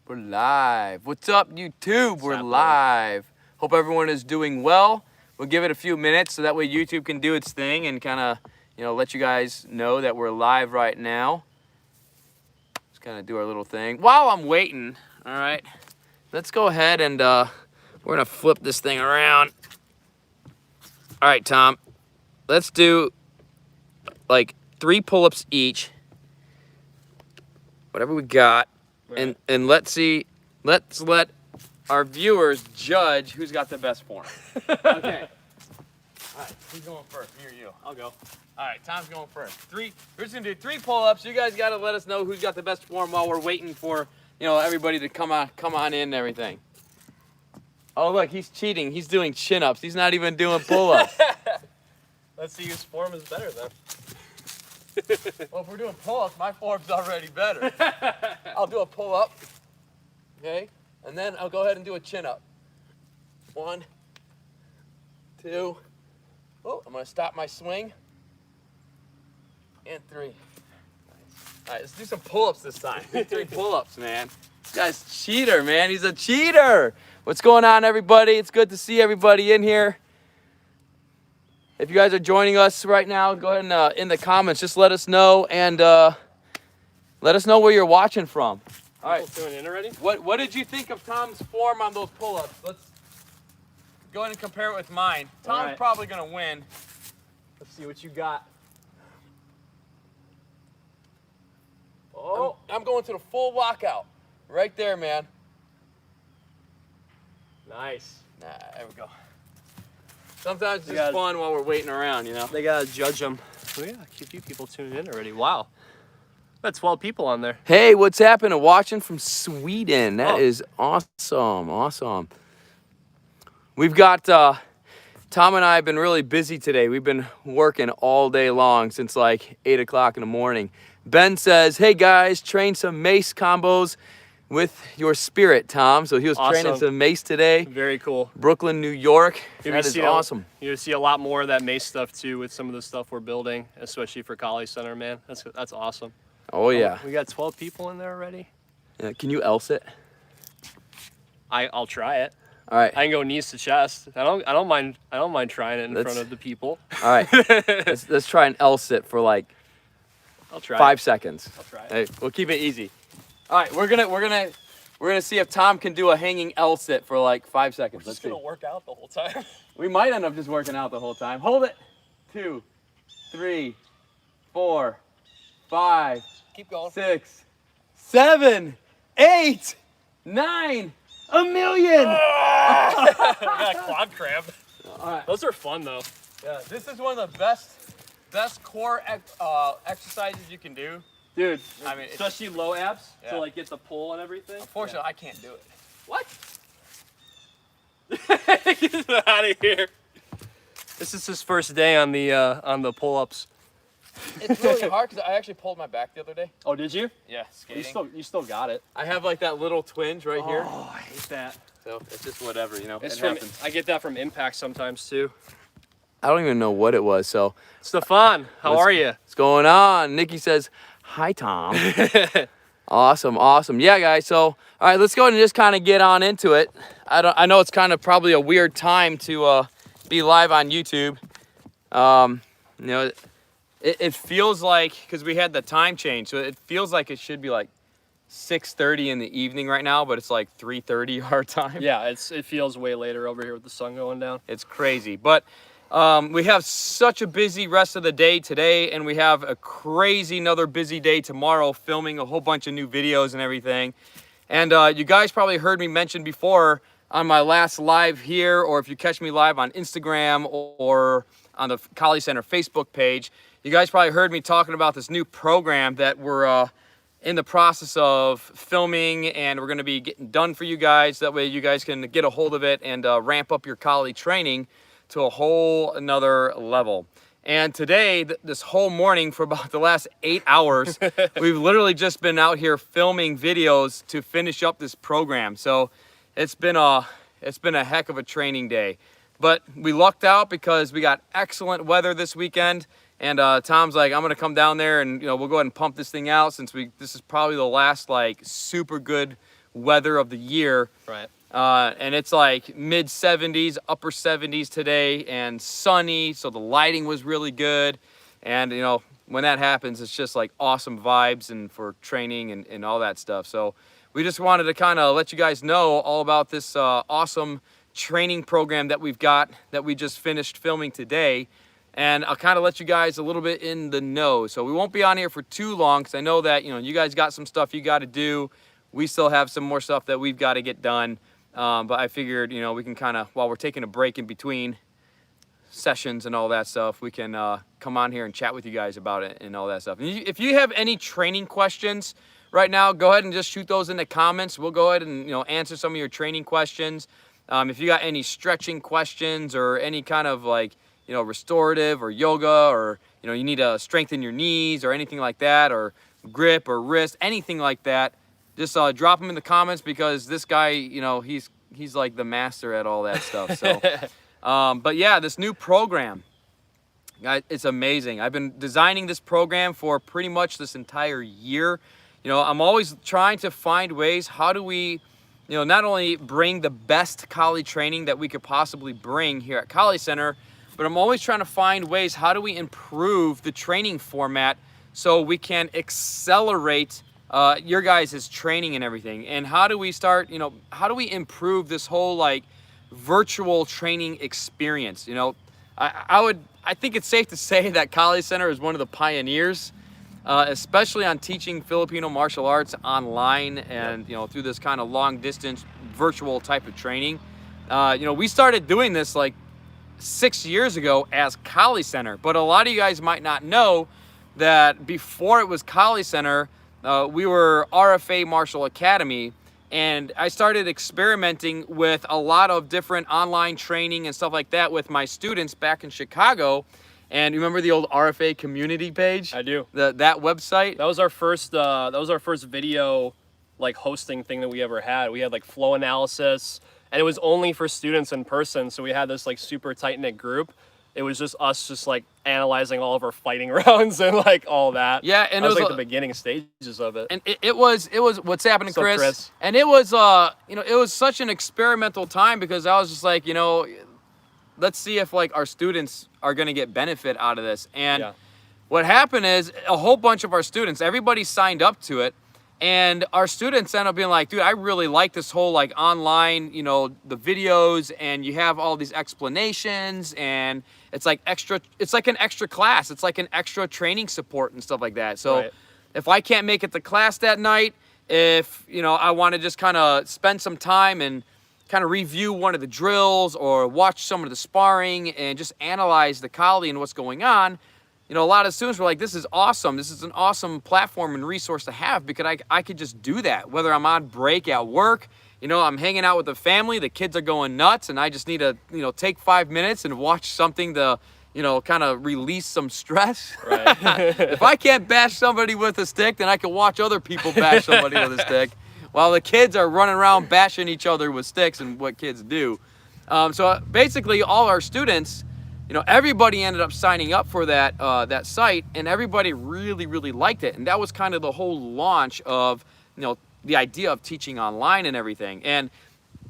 We're live. What's up, YouTube? We're live. Hope everyone is doing well. We'll give it a few minutes so that way YouTube can do its thing and kind of, let you guys know that we're live right now. Just kind of do our little thing. While I'm waiting, all right, let's go ahead and we're going to flip this thing around. All right, Tom, let's do like 3 pull-ups each. Whatever we got. Right. And let's let our viewers judge who's got the best form. Okay. All right, who's going first? Me or you? I'll go. All right, Tom's going first. We're just gonna do 3 pull-ups. You guys gotta let us know who's got the best form while we're waiting for, everybody to come on in and everything. Oh look, he's cheating. He's doing chin-ups. He's not even doing pull-ups. Let's see whose form is better then. Well, if we're doing pull-ups, my form's already better. I'll do a pull-up, okay? And then I'll go ahead and do a chin-up. 1, 2. Oh, I'm gonna stop my swing. And 3. Nice. All right, let's do some pull-ups this time. 3 pull-ups, man. This guy's cheater, man. He's a cheater. What's going on, everybody? It's good to see everybody in here. If you guys are joining us right now, go ahead and in the comments, just let us know and let us know where you're watching from. All right. Tuning in already? What did you think of Tom's form on those pull-ups? Let's go ahead and compare it with mine. Tom's probably gonna win. Let's see what you got. Oh, I'm going to the full walkout. Right there, man. Nice. Nah, there we go. Sometimes it's just fun while we're waiting around, They gotta judge them. Oh yeah, a few people tuned in already. Wow. Got 12 people on there. Hey, what's happening? Watching from Sweden. That is awesome. Awesome. We've got, Tom and I have been really busy today. We've been working all day long since like 8 o'clock in the morning. Ben says, hey guys, train some mace combos with your spirit, Tom. So he was training some mace today. Very cool. Brooklyn, New York. That is awesome. You're gonna see a lot more of that mace stuff too with some of the stuff we're building, especially for Kali Center, man. That's awesome. Oh yeah. We got 12 people in there already. Yeah, can you else it? I'll try it. All right. I can go knees to chest. I don't mind trying it in front of the people. All right. let's try and else it for like I'll try 5 seconds. I'll try it. Hey, we'll keep it easy. All right, we're gonna see if Tom can do a hanging L sit for like 5 seconds. We're just gonna work out the whole time. We might end up just working out the whole time. Hold it. 2, 3, 4, 5. Keep going. 6, 7, 8, 9. A million. I got a quad cramp. All right. Those are fun though. Yeah, this is one of the best core exercises you can do. Dude, I mean, especially low abs to like get the pull and everything. Unfortunately, I can't do it. What? Get out of here. This is his first day on the pull-ups. It's really hard because I actually pulled my back the other day. Oh, did you? Yeah, skating. You still got it. I have like that little twinge right here. Oh, I hate that. So it's just whatever, It's happens. I get that from impact sometimes too. I don't even know what it was. So, Stefan, how are you? What's going on? Nikki says, hi, Tom. Awesome. Yeah, guys. So, all right, let's go ahead and just kind of get on into it. I know it's kind of probably a weird time to be live on YouTube. It feels like, because we had the time change, so it feels like it should be like 6:30 in the evening right now, but it's like 3:30 our time. Yeah, it feels way later over here with the sun going down. It's crazy, but we have such a busy rest of the day today, and we have a crazy another busy day tomorrow, filming a whole bunch of new videos and everything. And you guys probably heard me mention before on my last live here, or if you catch me live on Instagram or on the Kali Center Facebook page, you guys probably heard me talking about this new program that we're in the process of filming, and we're going to be getting done for you guys. That way you guys can get a hold of it and ramp up your Kali training to a whole another level. And today, this whole morning for about the last 8 hours, we've literally just been out here filming videos to finish up this program. So it's been a heck of a training day. But we lucked out because we got excellent weather this weekend. And Tom's like, I'm gonna come down there and we'll go ahead and pump this thing out since this is probably the last like super good weather of the year. Right. And it's like mid 70s, upper 70s today, and sunny. So the lighting was really good. And, you know, when that happens, it's just like awesome vibes and for training and all that stuff. So we just wanted to kind of let you guys know all about this awesome training program that we've got that we just finished filming today. And I'll kind of let you guys a little bit in the know. So we won't be on here for too long because I know that, you know, you guys got some stuff you got to do. We still have some more stuff that we've got to get done. But I figured, you know, we can kind of, while we're taking a break in between sessions and all that stuff, we can come on here and chat with you guys about it and all that stuff. And if you have any training questions right now, go ahead and just shoot those in the comments. We'll go ahead and, you know, answer some of your training questions. If you got any stretching questions or any kind of like, you know, restorative or yoga, or, you know, you need to strengthen your knees or anything like that, or grip or wrist, anything like that, just drop them in the comments, because this guy, you know, he's like the master at all that stuff. So, but yeah, this new program, guys, it's amazing. I've been designing this program for pretty much this entire year. You know, I'm always trying to find ways, how do we, you know, not only bring the best Kali training that we could possibly bring here at Kali Center, but I'm always trying to find ways, how do we improve the training format so we can accelerate your guys' training and everything. And how do we start, you know, how do we improve this whole like virtual training experience? You know, I think it's safe to say that Kali Center is one of the pioneers, especially on teaching Filipino martial arts online and, you know, through this kind of long distance virtual type of training. You know, we started doing this like 6 years ago as Kali Center, but a lot of you guys might not know that before it was Kali Center, we were RFA Martial Academy, and I started experimenting with a lot of different online training and stuff like that with my students back in Chicago. And you remember the old RFA community page? I do. That website? That was our first video like hosting thing that we ever had. We had like flow analysis, and it was only for students in person. So we had this like super tight knit group. It was just us just like analyzing all of our fighting rounds and like all that. Yeah, and it was like the beginning stages of it. And it was what's happening, What's up, Chris? Chris? And it was you know, it was such an experimental time, because I was just like, you know, let's see if like our students are going to get benefit out of this. And Yeah. what happened is a whole bunch of our students, everybody signed up to it. And our students ended up being like, dude, I really like this whole like online, you know, the videos, and you have all these explanations, and it's like an extra class. It's like an extra training support and stuff like that. So Right. if I can't make it to class that night, if, you know, I want to just kind of spend some time and kind of review one of the drills or watch some of the sparring and just analyze the Kali and what's going on, you know, a lot of students were like, this is awesome. This is an awesome platform and resource to have, because I could just do that. Whether I'm on break at work, you know, I'm hanging out with the family, the kids are going nuts, and I just need to, you know, take 5 minutes and watch something to, you know, kind of release some stress. Right. If I can't bash somebody with a stick, then I can watch other people bash somebody with a stick, while the kids are running around bashing each other with sticks and what kids do. So basically all our students, you know, everybody ended up signing up for that that site, and everybody really, really liked it. And that was kind of the whole launch of, you know, the idea of teaching online and everything. And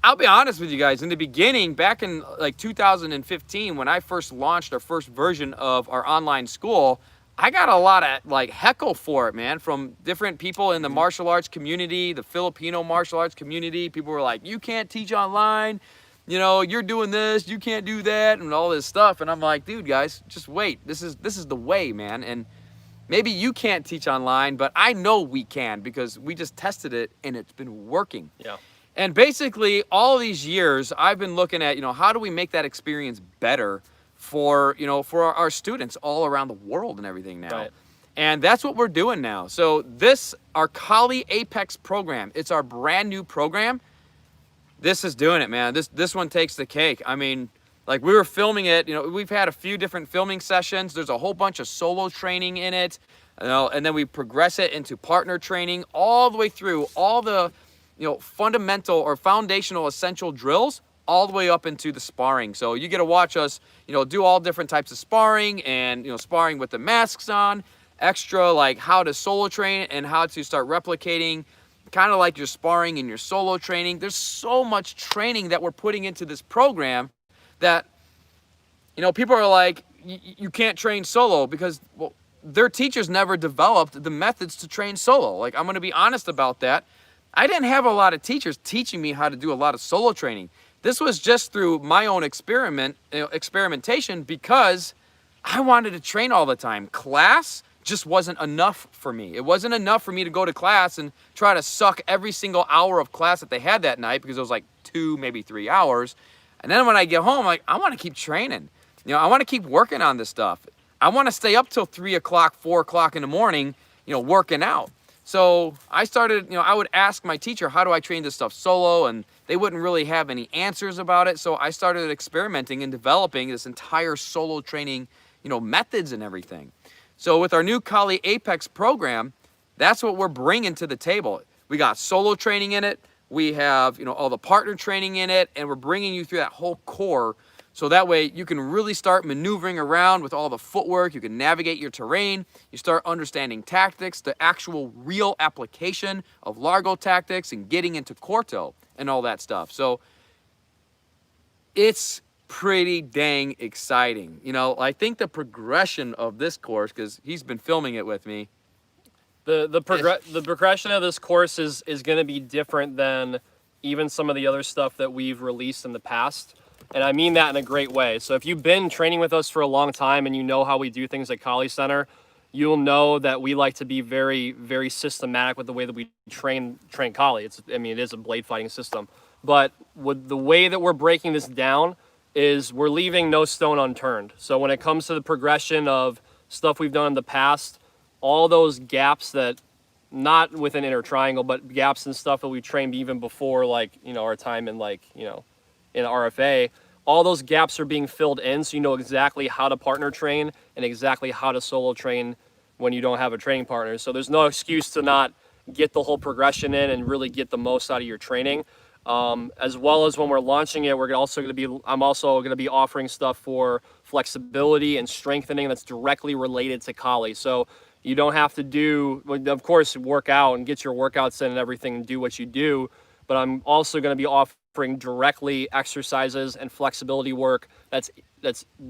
I'll be honest with you guys, in the beginning, back in like 2015, when I first launched our first version of our online school, I got a lot of like heckle for it, man, from different people in the martial arts community, the Filipino martial arts community. People were like, you can't teach online. You know, you're doing this, you can't do that, and all this stuff. And I'm like, dude, guys, just wait. This is the way, man. And maybe you can't teach online, but I know we can, because we just tested it and it's been working. Yeah. And basically, all these years, I've been looking at, you know, how do we make that experience better for, you know, for our students all around the world and everything now. Right. And that's what we're doing now. So this, our Kali Apex program, it's our brand new program. This is doing it, man. This one takes the cake. I mean, like, we were filming it, you know, we've had a few different filming sessions. There's a whole bunch of solo training in it, you know, and then we progress it into partner training all the way through all the, you know, fundamental or foundational essential drills all the way up into the sparring. So you get to watch us, you know, do all different types of sparring, and, you know, sparring with the masks on, extra like how to solo train and how to start replicating kind of like your sparring and your solo training. There's so much training that we're putting into this program that, you know, people are like, you can't train solo because, well, their teachers never developed the methods to train solo. Like, I'm going to be honest about that. I didn't have a lot of teachers teaching me how to do a lot of solo training. This was just through my own experimentation because I wanted to train all the time. Class just wasn't enough for me. It wasn't enough for me to go to class and try to suck every single hour of class that they had that night, because it was like 2, maybe 3 hours. And then when I get home, like, I want to keep training. You know, I want to keep working on this stuff. I want to stay up till 3 o'clock, 4 o'clock in the morning, you know, working out. So I started, you know, I would ask my teacher, how do I train this stuff solo? And they wouldn't really have any answers about it. So I started experimenting and developing this entire solo training, you know, methods and everything. So with our new Kali Apex program, that's what we're bringing to the table. We got solo training in it. We have, you know, all the partner training in it, and we're bringing you through that whole core. So that way you can really start maneuvering around with all the footwork. You can navigate your terrain. You start understanding tactics, the actual real application of Largo tactics and getting into Corto and all that stuff. So it's pretty dang exciting. You know, I think the progression of this course, because he's been filming it with me. The progression of this course is going to be different than even some of the other stuff that we've released in the past. And I mean that in a great way. So if you've been training with us for a long time and you know how we do things at Kali Center, you'll know that we like to be very, very systematic with the way that we train Kali. I mean, it is a blade fighting system. But with the way that we're breaking this down is we're leaving no stone unturned. So when it comes to the progression of stuff we've done in the past, all those gaps that, not within Inner Triangle, but gaps and stuff that we trained even before, like, you know, our time in, like, you know, in RFA, all those gaps are being filled in, so you know exactly how to partner train and exactly how to solo train when you don't have a training partner. So there's no excuse to not get the whole progression in and really get the most out of your training. As well as when we're launching it, I'm also going to be offering stuff for flexibility and strengthening that's directly related to Kali. So you don't have to do, of course, work out and get your workouts in and everything and do what you do, but I'm also going to be offering directly exercises and flexibility work that's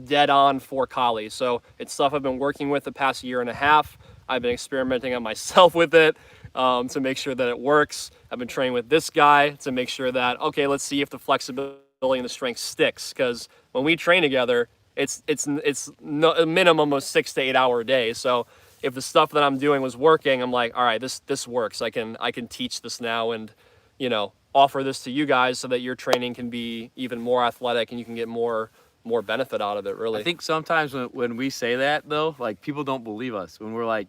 dead on for Kali. So it's stuff I've been working with the past 1.5 years. I've been experimenting on myself with it to make sure that it works. I've been training with this guy to make sure that, okay, let's see if the flexibility and the strength sticks. Because when we train together, it's a minimum of 6 to 8 hour a day. So if the stuff that I'm doing was working, I'm like, all right, this works. I can teach this now and, you know, offer this to you guys so that your training can be even more athletic and you can get more benefit out of it, really. I think sometimes when we say that, though, like, people don't believe us. When we're like,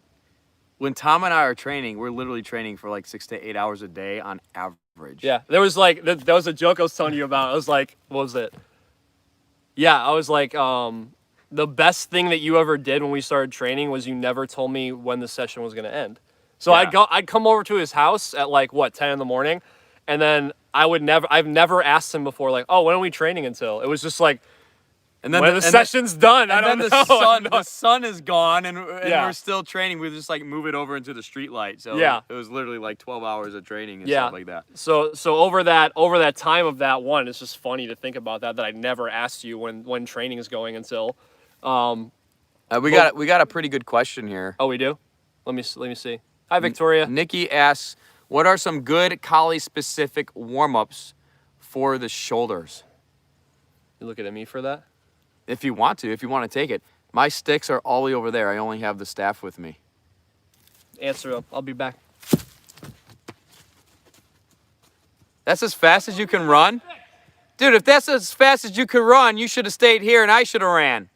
when Tom and I are training, we're literally training for like 6 to 8 hours a day on average. Yeah, there was like, that was a joke I was telling you about. I was like, what was it? Yeah, I was like, the best thing that you ever did when we started training was you never told me when the session was going to end. So Yeah. I'd come over to his house at like, 10 in the morning. And then I've never asked him before, like, oh, when are we training until? It was just like, and then when the session's done, I don't know. The sun is gone, and Yeah. we're still training. We just like move it over into the street light. So Yeah. it was literally like 12 hours of training and Yeah. stuff like that. So over that time of that one, it's just funny to think about that I never asked you when training is going until. We got a pretty good question here. Oh, we do? Let me see. Hi, Victoria. Nikki asks, what are some good Kali-specific warm-ups for the shoulders? You looking at me for that? If you want to take it. My sticks are all the way over there. I only have the staff with me. Answer up. I'll be back. That's as fast as you can run? Dude, if that's as fast as you can run, you should have stayed here and I should have ran.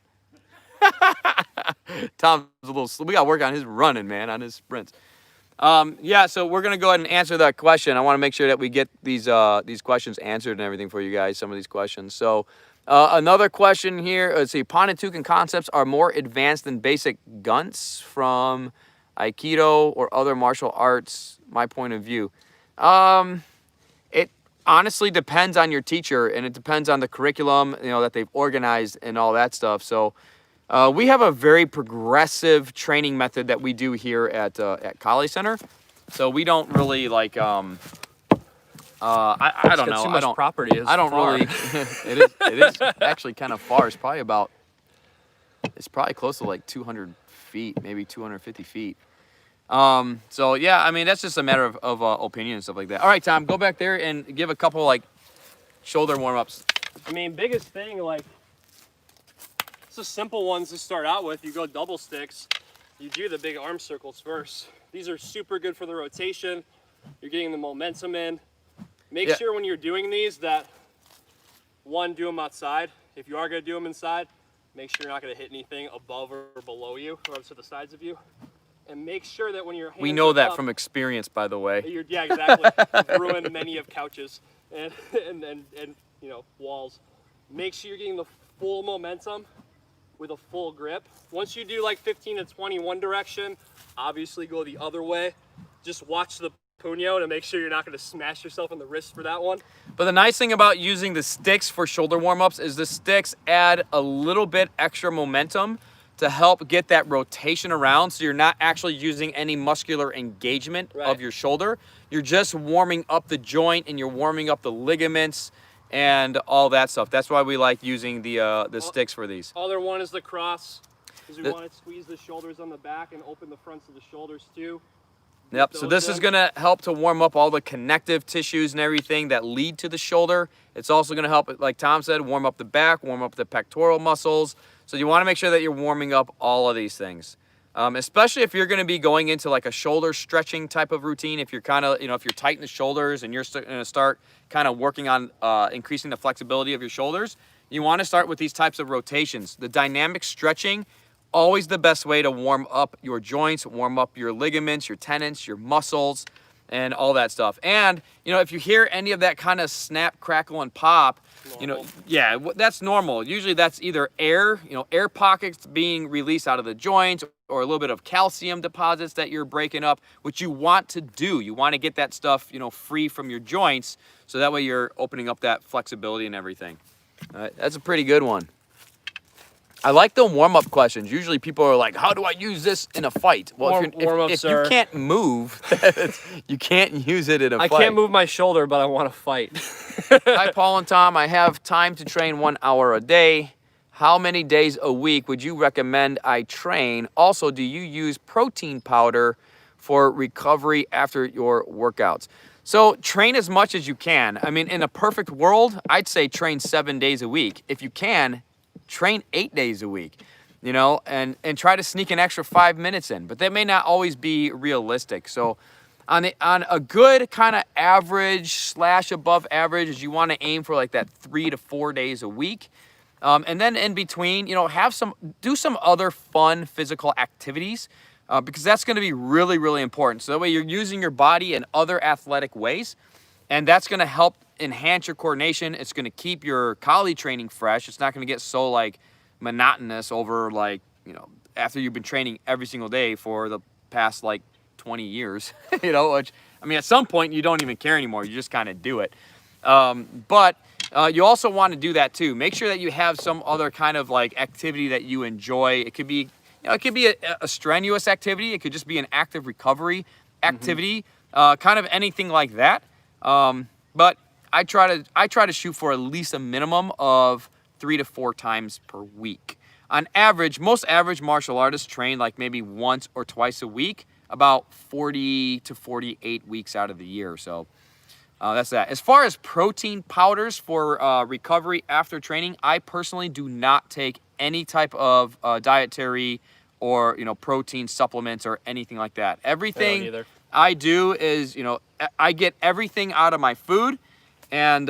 Tom's a little, we got to work on his running, man, on his sprints. Yeah, so we're going to go ahead and answer that question. I want to make sure that we get these questions answered and everything for you guys, some of these questions. So another question here, let's see, Pontoon concepts are more advanced than basic gunts from Aikido or other martial arts, my point of view. It honestly depends on your teacher, and it depends on the curriculum, you know, that they've organized and all that stuff. So we have a very progressive training method that we do here at Kali Center. So we don't really like I don't know. Too much property. I don't far. really. It is actually kind of far. It's probably close to like 200 feet, maybe 250 feet. So yeah, I mean that's just a matter of opinion and stuff like that. All right, Tom, go back there and give a couple like shoulder warm-ups. I mean, biggest thing, like, it's the simple ones to start out with. You go double sticks. You do the big arm circles first. These are super good for the rotation. You're getting the momentum in. Make sure when you're doing these that, one, do them outside. If you are going to do them inside, make sure you're not going to hit anything above or below you or to the sides of you. And make sure that when your hands We know that up, from experience, by the way. yeah, exactly. You've ruined many of couches and you know, walls. Make sure you're getting the full momentum with a full grip. Once you do like 15 to 20 one direction, obviously go the other way. Just watch the puño to make sure you're not going to smash yourself in the wrist for that one. But the nice thing about using the sticks for shoulder warm-ups is the sticks add a little bit extra momentum to help get that rotation around, so you're not actually using any muscular engagement of your shoulder. You're just warming up the joint and you're warming up the ligaments and all that stuff. That's why we like using the sticks for these. Other one is the cross, because we want to squeeze the shoulders on the back and open the fronts of the shoulders too. Yep, so this is gonna help to warm up all the connective tissues and everything that lead to the shoulder. It's also gonna help, like Tom said, warm up the back, warm up the pectoral muscles. So you wanna make sure that you're warming up all of these things. Especially if you're gonna be going into like a shoulder stretching type of routine, if you're kind of, you know, if you're tight in the shoulders and you're gonna start kind of working on increasing the flexibility of your shoulders, you wanna start with these types of rotations. The dynamic stretching, always the best way to warm up your joints, warm up your ligaments, your tendons, your muscles, and all that stuff. And, you know, if you hear any of that kind of snap, crackle, and pop, you know, yeah, that's normal. Usually that's either air, you know, air pockets being released out of the joints, or a little bit of calcium deposits that you're breaking up, which you want to do. You want to get that stuff, you know, free from your joints, so that way you're opening up that flexibility and everything. That's a pretty good one. I like the warm-up questions. Usually people are like, how do I use this in a fight? Well, if you can't move, you can't use it in a fight. I can't move my shoulder, but I want to fight. Hi, Paul and Tom. I have time to train 1 hour a day. How many days a week would you recommend I train? Also, do you use protein powder for recovery after your workouts? So train as much as you can. I mean, in a perfect world, I'd say train 7 days a week. If you can, train 8 days a week, you know, and try to sneak an extra 5 minutes in, but that may not always be realistic. So on a good kind of average / above average is you want to aim for like that 3 to 4 days a week. And then in between, you know, do some other fun physical activities, because that's going to be really, really important. So that way you're using your body in other athletic ways, and that's going to help enhance your coordination. It's going to keep your collie training fresh. It's not going to get so like monotonous over like, you know, after you've been training every single day for the past like 20 years, you know, which, I mean, at some point you don't even care anymore. You just kind of do it. But you also want to do that too. Make sure that you have some other kind of like activity that you enjoy. It could be, you know, it could be a strenuous activity. It could just be an active recovery activity, kind of anything like that. But I try to shoot for at least a minimum of 3 to 4 times per week. On average, most average martial artists train like maybe once or twice a week, about 40 to 48 weeks out of the year. So that's that. As far as protein powders for recovery after training, I personally do not take any type of dietary or, you know, protein supplements or anything like that. Everything I do is, you know, I get everything out of my food. And,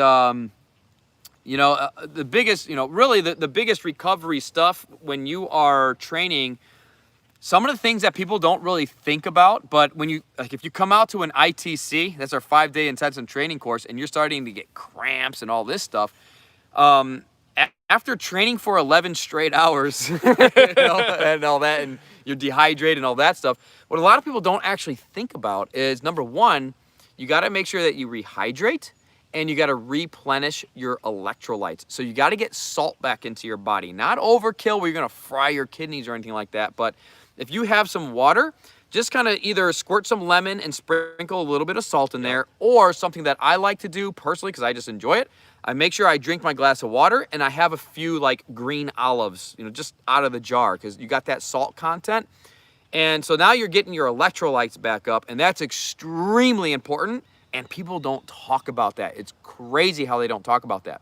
you know, the biggest, you know, really the biggest recovery stuff when you are training, some of the things that people don't really think about, but when you, like if you come out to an ITC, that's our 5-day intensive training course, and you're starting to get cramps and all this stuff, after training for 11 straight hours, you know, and all that, and you're dehydrated and all that stuff, what a lot of people don't actually think about is, number one, you got to make sure that you rehydrate, and you got to replenish your electrolytes. So you got to get salt back into your body. Not overkill where you're going to fry your kidneys or anything like that, but if you have some water, just kind of either squirt some lemon and sprinkle a little bit of salt in there, or something that I like to do personally because I just enjoy it. I make sure I drink my glass of water and I have a few like green olives, you know, just out of the jar because you got that salt content. And so now you're getting your electrolytes back up, and that's extremely important. And people don't talk about that. It's crazy how they don't talk about that.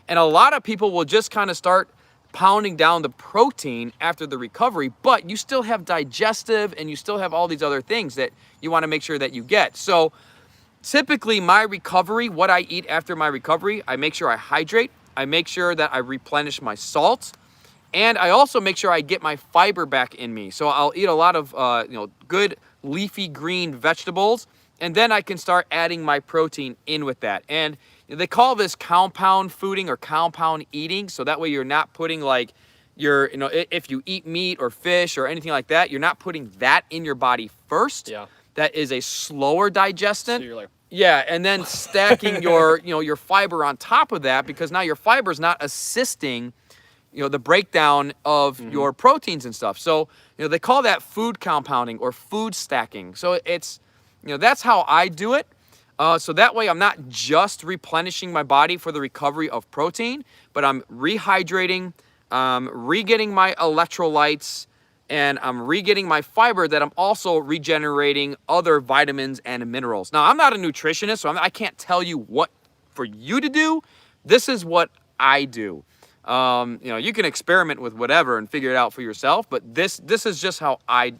And a lot of people will just kind of start pounding down the protein after the recovery, but you still have digestive and you still have all these other things that you want to make sure that you get. So typically my recovery, what I eat after my recovery, I make sure I hydrate. I make sure that I replenish my salt. And I also make sure I get my fiber back in me. So I'll eat a lot of good leafy green vegetables, and then I can start adding my protein in with that. And they call this compound fooding or compound eating. So that way you're not putting like if you eat meat or fish or anything like that, you're not putting that in your body first. Yeah. That is a slower digestant. So you're like, yeah, and then stacking your fiber on top of that, because now your fiber is not assisting the breakdown of your proteins and stuff. So, they call that food compounding or food stacking. So it's, that's how I do it. So that way I'm not just replenishing my body for the recovery of protein, but I'm rehydrating, re-getting my electrolytes, and I'm re-getting my fiber that I'm also regenerating other vitamins and minerals. Now, I'm not a nutritionist, so I can't tell you what for you to do. This is what I do. You can experiment with whatever and figure it out for yourself, but this is just how I,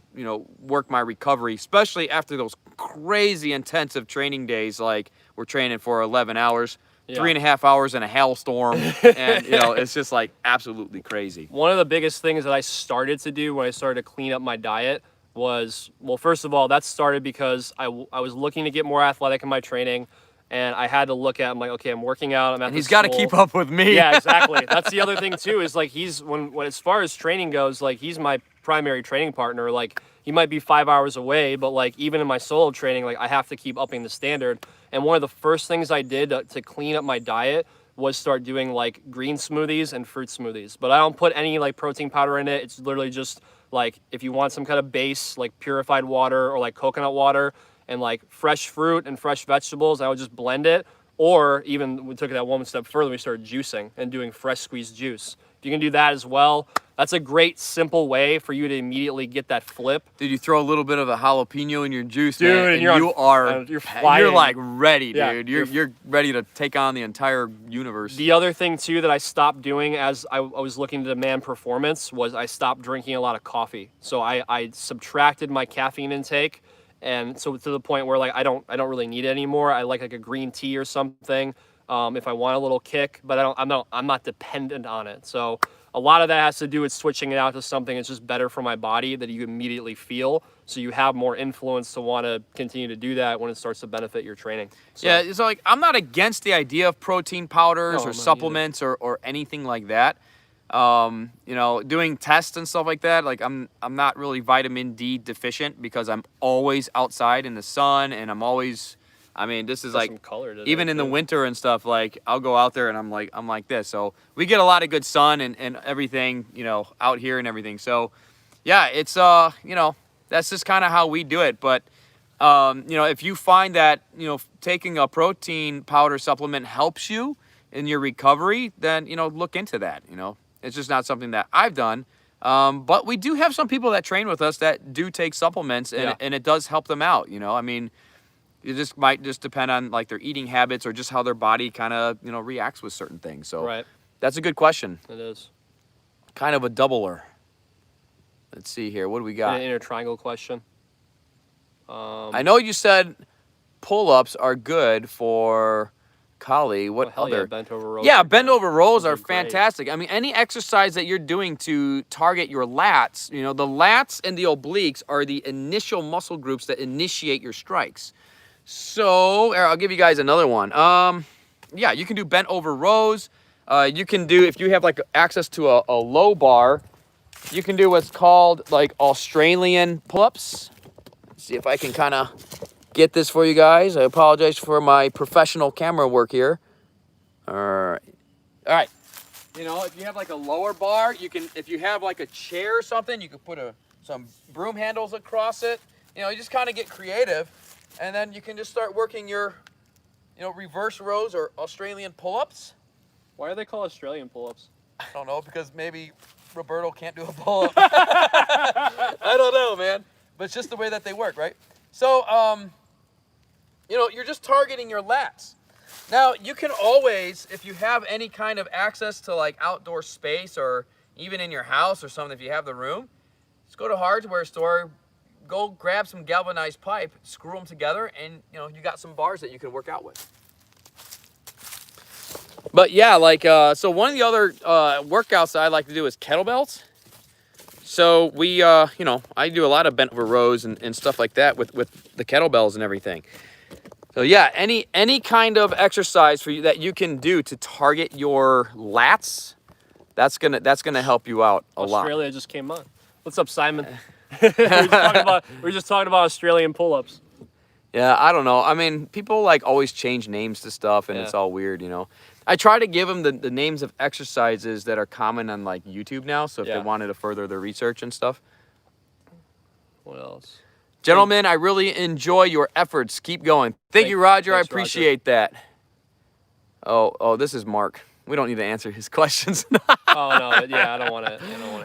work my recovery, especially after those crazy intensive training days. Like we're training for 11 hours, 3.5 hours in a hailstorm. And, it's just like absolutely crazy. One of the biggest things that I started to do when I started to clean up my diet was, well, first of all, that started because I was looking to get more athletic in my training. And I had to look at, I'm like, okay, I'm working out. I'm at he's got to keep up with me. Yeah, exactly. That's the other thing too, is like when as far as training goes, like he's my primary training partner. Like he might be 5 hours away, but like even in my solo training, like I have to keep upping the standard. And one of the first things I did to clean up my diet was start doing like green smoothies and fruit smoothies. But I don't put any like protein powder in it. It's literally just like if you want some kind of base, like purified water or like coconut water, and like fresh fruit and fresh vegetables, I would just blend it. Or even we took it that one step further, we started juicing and doing fresh squeezed juice. If you can do that as well, that's a great simple way for you to immediately get that flip. Dude, you throw a little bit of a jalapeno in your juice, dude, man, and you're flying. You're like ready, dude. Yeah, you're ready to take on the entire universe. The other thing too that I stopped doing as I was looking to demand performance was I stopped drinking a lot of coffee. So I subtracted my caffeine intake. And so to the point where like I don't really need it anymore. I like a green tea or something if I want a little kick, but I'm not dependent on it. So a lot of that has to do with switching it out to something that's just better for my body that you immediately feel, so you have more influence to want to continue to do that when it starts to benefit your training. So, yeah, so like I'm not against the idea of protein powders or supplements or anything like that. Doing tests and stuff like that, like I'm not really vitamin D deficient because I'm always outside in the sun, and I'm always, this is like even in the winter and stuff, like I'll go out there and I'm like this. So we get a lot of good sun and everything, out here and everything. So yeah, it's, that's just kind of how we do it. But, if you find that, taking a protein powder supplement helps you in your recovery, then, look into that, It's just not something that I've done. But we do have some people that train with us that do take supplements, and it does help them out, It just might just depend on like their eating habits or just how their body kind of, reacts with certain things. So that's a good question. It is. Kind of a doubler. Let's see here. What do we got? An inner triangle question. I know you said pull-ups are good for Kali. What other? Yeah, bent over rows. Yeah, bent over rows are fantastic. Any exercise that you're doing to target your lats, the lats and the obliques are the initial muscle groups that initiate your strikes. So I'll give you guys another one. Yeah, you can do bent over rows. You can do, if you have like access to a low bar, you can do what's called like Australian pull-ups. See if I can kind of get this for you guys. I apologize for my professional camera work here. All right. If you have like a lower bar, you can, if you have like a chair or something, you can put some broom handles across it, you just kind of get creative, and then you can just start working your, reverse rows or Australian pull-ups. Why are they called Australian pull-ups? I don't know, because maybe Roberto can't do a pull-up. I don't know, man. But it's just the way that they work, right? So, you're just targeting your lats. Now, you can always, if you have any kind of access to like outdoor space or even in your house or something, if you have the room, just go to a hardware store, go grab some galvanized pipe, screw them together, and you got some bars that you can work out with. But yeah, like, so one of the other workouts that I like to do is kettlebells. So we, I do a lot of bent over rows and stuff like that with the kettlebells and everything. So yeah, any kind of exercise for you that you can do to target your lats, that's gonna help you out a lot. Australia just came on. What's up, Simon? we're just talking about Australian pull-ups. Yeah, I don't know. I mean, people like always change names to stuff, and it's all weird, I try to give them the names of exercises that are common on like YouTube now, so if they wanted to further their research and stuff. What else? Gentlemen, I really enjoy your efforts. Keep going. Thank you, Roger. Thanks, I appreciate that. Oh, this is Mark. We don't need to answer his questions. Oh no, yeah, I don't want to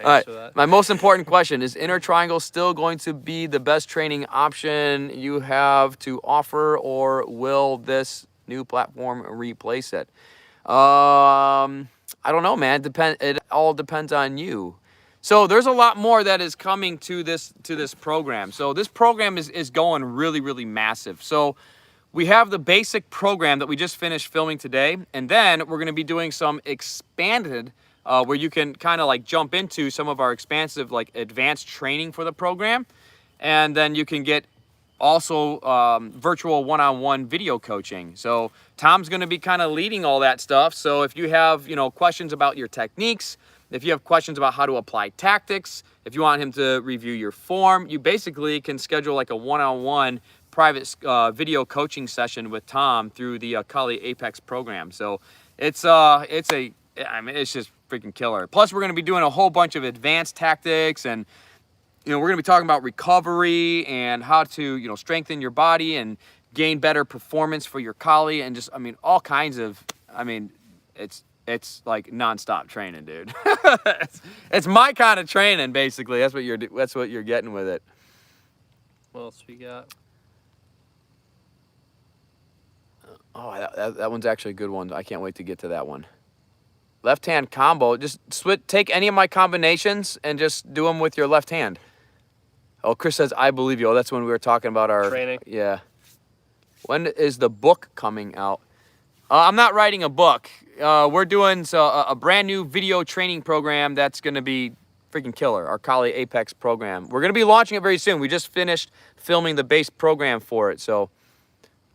answer that. My most important question is: Inner Triangle still going to be the best training option you have to offer, or will this new platform replace it? I don't know, man. It all depends on you. So there's a lot more that is coming to this program. So this program is going really, really massive. So we have the basic program that we just finished filming today, and then we're going to be doing some expanded where you can kind of like jump into some of our expansive like advanced training for the program, and then you can get also virtual one-on-one video coaching. So Tom's going to be kind of leading all that stuff. So if you have questions about your techniques, if you have questions about how to apply tactics, if you want him to review your form, you basically can schedule like a one-on-one private video coaching session with Tom through the Kali Apex program. So it's just freaking killer. Plus, we're going to be doing a whole bunch of advanced tactics, and we're going to be talking about recovery and how to strengthen your body and gain better performance for your Kali, and just all kinds of it's like nonstop training, dude. it's my kind of training, basically. That's what you're getting with it. What else we got? Oh, that one's actually a good one. I can't wait to get to that one. Left hand combo. Just take any of my combinations and just do them with your left hand. Oh, Chris says, I believe you. Oh, that's when we were talking about our training. Yeah. When is the book coming out? I'm not writing a book. We're doing a brand new video training program that's going to be freaking killer, our Kali Apex program. We're going to be launching it very soon. We just finished filming the base program for it. So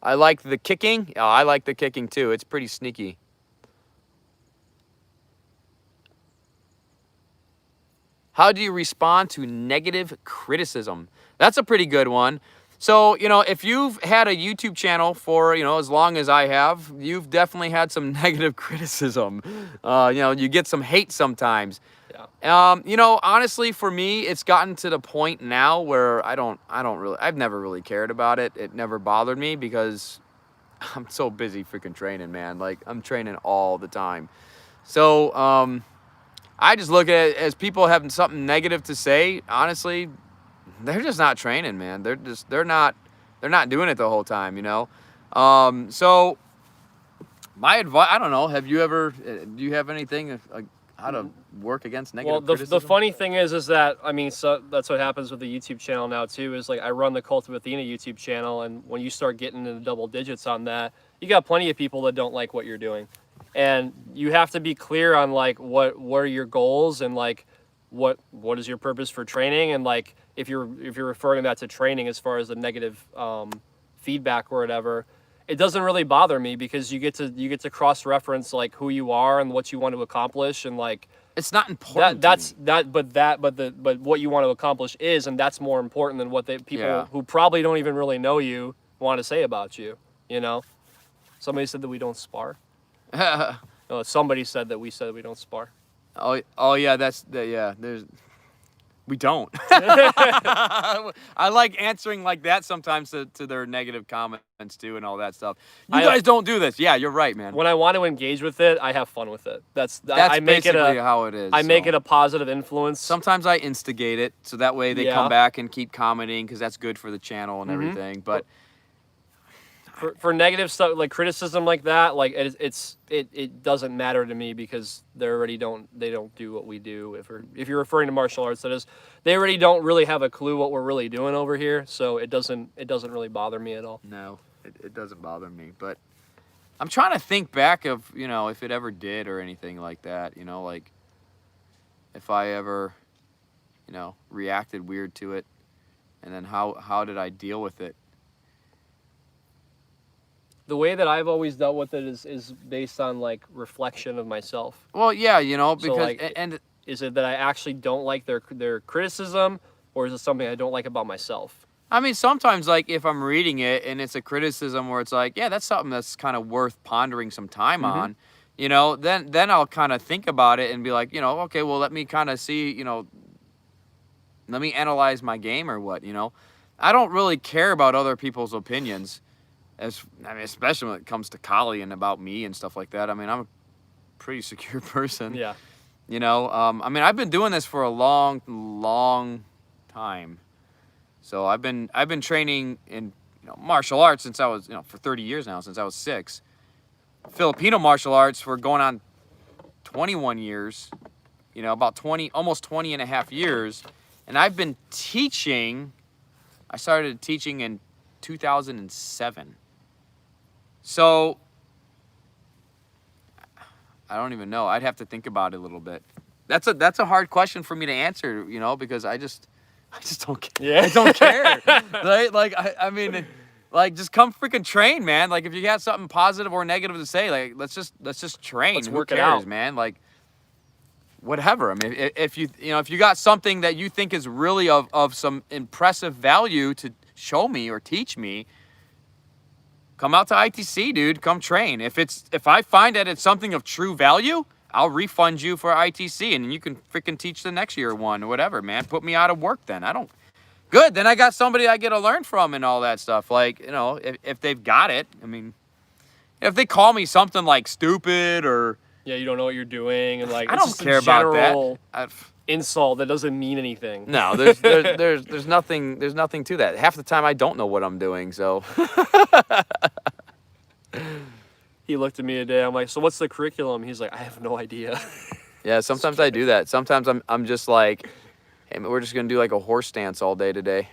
I like the kicking. Oh, I like the kicking too. It's pretty sneaky. How do you respond to negative criticism? That's a pretty good one. So, if you've had a YouTube channel for, as long as I have, you've definitely had some negative criticism. You get some hate sometimes. Yeah. Honestly, for me, it's gotten to the point now where I've never really cared about it. It never bothered me because I'm so busy freaking training, man. Like, I'm training all the time. So, I just look at it as people having something negative to say. Honestly, they're just not training, man. They're not doing it the whole time, So my advice, I don't know. Do you have anything like how to work against negative criticism? The funny thing is that so that's what happens with the YouTube channel now too. Is like I run the Cult of Athena YouTube channel, and when you start getting into double digits on that, you got plenty of people that don't like what you're doing, and you have to be clear on like what are your goals and like what is your purpose for training, and like if you're referring that to training as far as the negative feedback or whatever, it doesn't really bother me because you get to cross-reference like who you are and what you want to accomplish, and like it's not important. But what you want to accomplish is, and that's more important than what people who probably don't even really know you want to say about you. Somebody said that we don't spar. No, somebody said that we don't spar. Oh yeah, there's We don't. I like answering like that sometimes to their negative comments too and all that stuff. You guys don't do this. Yeah, you're right, man. When I want to engage with it, I have fun with it. That's I make basically it how it is. I make it a positive influence. Sometimes I instigate it so that way they come back and keep commenting because that's good for the channel and everything. But for negative stuff like criticism like that, like it doesn't matter to me because they don't do what we do. If you're referring to martial arts, that is, they already don't really have a clue what we're really doing over here. So it doesn't really bother me at all. No, it doesn't bother me. But I'm trying to think back of, you know, if it ever did or anything like that, you know, like if I ever, you know, reacted weird to it and then how did I deal with it? The way that I've always dealt with it is based on like reflection of myself. Well, yeah, you know, because so, like, is it that I actually don't like their criticism, or is it something I don't like about myself? I mean, sometimes like if I'm reading it and it's a criticism where it's like, yeah, that's something that's kind of worth pondering some time on, you know, then I'll kind of think about it and be like, you know, okay, well, let me kind of see, you know, let me analyze my game or what, you know. I don't really care about other people's opinions. Especially when it comes to Kali and about me and stuff like that. I mean, I'm a pretty secure person. Yeah. You know, I mean, I've been doing this for a long time. So I've been training in martial arts since I was, for 30 years now, since I was 6. Filipino martial arts for going on 21 years. About 20, almost 20 and a half years. And I've been teaching. I started teaching in 2007. So, I don't even know. I'd have to think about it a little bit. That's a hard question for me to answer, because I just don't care. Yeah. I don't care. Right? Like, I mean, like, just come freaking train, man. Like, if you got something positive or negative to say, like, let's just train. Let's Who work cares, it out, man? Like, whatever. I mean, if you got something that you think is really of some impressive value to show me or teach me, come out to ITC, dude. Come train. If I find that it's something of true value, I'll refund you for ITC, and you can freaking teach the next year one or whatever, man. Put me out of work then. Good. Then I got somebody I get to learn from and all that stuff. Like, if they've got it. I mean, if they call me something like stupid or you don't know what you're doing, and like I don't care about that. Insult that doesn't mean anything. No, there's nothing to that. Half the time I don't know what I'm doing, so. He looked at me today. I'm like, so what's the curriculum? He's like, I have no idea. Yeah, sometimes I do that. Sometimes I'm just like, hey, we're just gonna do like a horse stance all day today.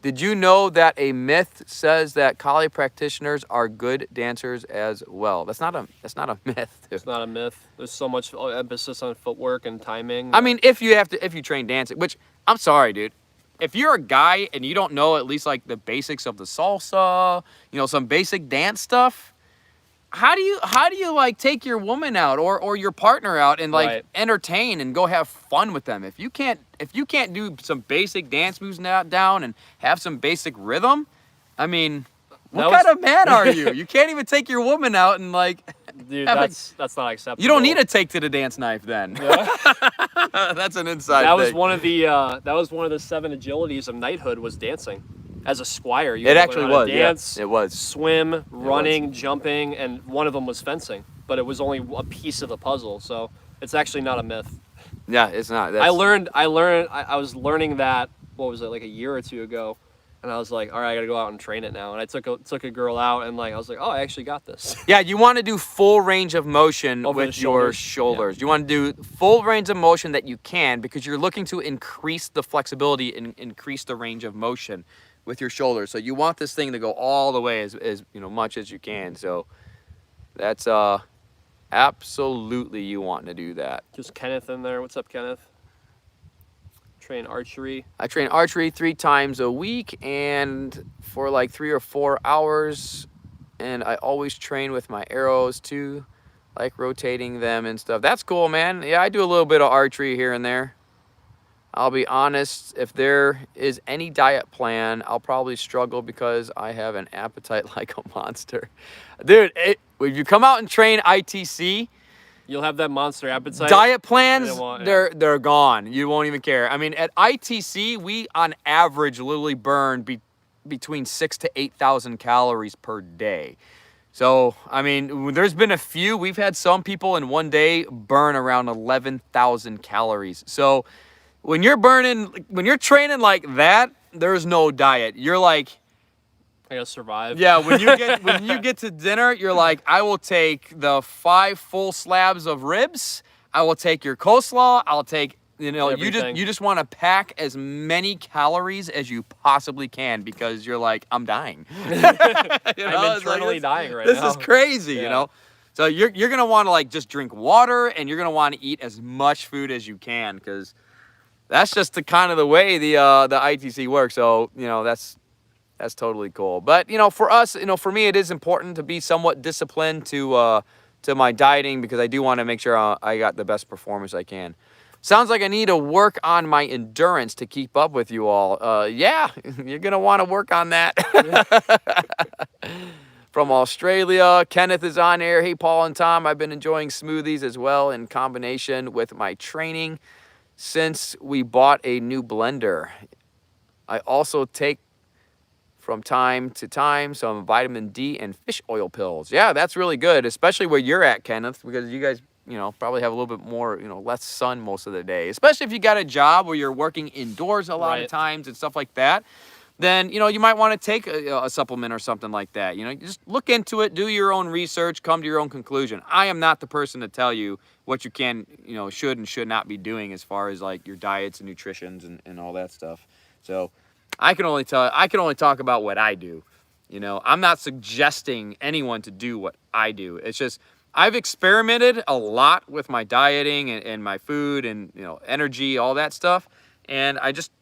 Did you know that a myth says that Kali practitioners are good dancers as well? That's not a myth. Dude. It's not a myth. There's so much emphasis on footwork and timing. I mean, if you train dancing, which I'm sorry, dude. If you're a guy and you don't know at least like the basics of the salsa, some basic dance stuff, how do you like take your woman out or your partner out and like entertain and go have fun with them? If you can't do some basic dance moves down and have some basic rhythm, I mean, what kind of man are you? You can't even take your woman out and like. Dude, that's not acceptable. You don't need to take to the dance knife then. Yeah. That's an inside thing. Was one of the that was one of the 7 agilities of knighthood was dancing. As a squire, you it actually was. Dance, yeah, it was. Swim, running, jumping, and one of them was fencing. But it was only a piece of the puzzle, so it's actually not a myth. Yeah, it's not. I was learning that, what was it, like a year or two ago, and I was like, all right, I gotta go out and train it now. And I took a girl out, and like I was like, oh, I actually got this. Yeah, you want to do full range of motion with your shoulders. Yeah. You want to do full range of motion that you can, because you're looking to increase the flexibility and increase the range of motion with your shoulders. So you want this thing to go all the way as much as you can. So that's absolutely you want to do that. Just Kenneth in there. What's up, Kenneth? Train archery. I train archery 3 times a week and for like 3 or 4 hours, and I always train with my arrows too, like rotating them and stuff. That's cool, man. Yeah, I do a little bit of archery here and there. I'll be honest, if there is any diet plan, I'll probably struggle because I have an appetite like a monster. Dude, if you come out and train ITC, You'll have that monster appetite. Diet plans, Want, they're gone. You won't even care. I mean, at ITC, we on average literally burn between 6,000 to 8,000 calories per day. So, I mean, there's been a few. We've had some people in one day burn around 11,000 calories. So, when you're training like that, there's no diet. You're like, I gotta survive. yeah, when you get to dinner, you're like, I will take the 5 full slabs of ribs. I will take your coleslaw. I'll take, Everything. you just want to pack as many calories as you possibly can because you're like, I'm dying. I'm internally dying right now. This is crazy, So you're gonna want to like just drink water, and you're gonna want to eat as much food as you can because that's just the kind of the way the ITC works. So that's totally cool. But for us, for me, it is important to be somewhat disciplined to my dieting because I do want to make sure I got the best performance I can. Sounds like I need to work on my endurance to keep up with you all. Yeah, you're gonna want to work on that. From Australia, Kenneth is on air. Hey, Paul and Tom, I've been enjoying smoothies as well in combination with my training since we bought a new blender. I also take from time to time some vitamin D and fish oil pills. Yeah, that's really good, especially where you're at, Kenneth, because you guys, probably have a little bit more, less sun most of the day. Especially if you got a job where you're working indoors a lot of times and stuff like that. Then, you might want to take a supplement or something like that. Just look into it, do your own research, come to your own conclusion. I am not the person to tell you what you can, should and should not be doing as far as like your diets and nutritions and all that stuff. So I can only talk about what I do. I'm not suggesting anyone to do what I do. It's just I've experimented a lot with my dieting and my food and energy, all that stuff, and I just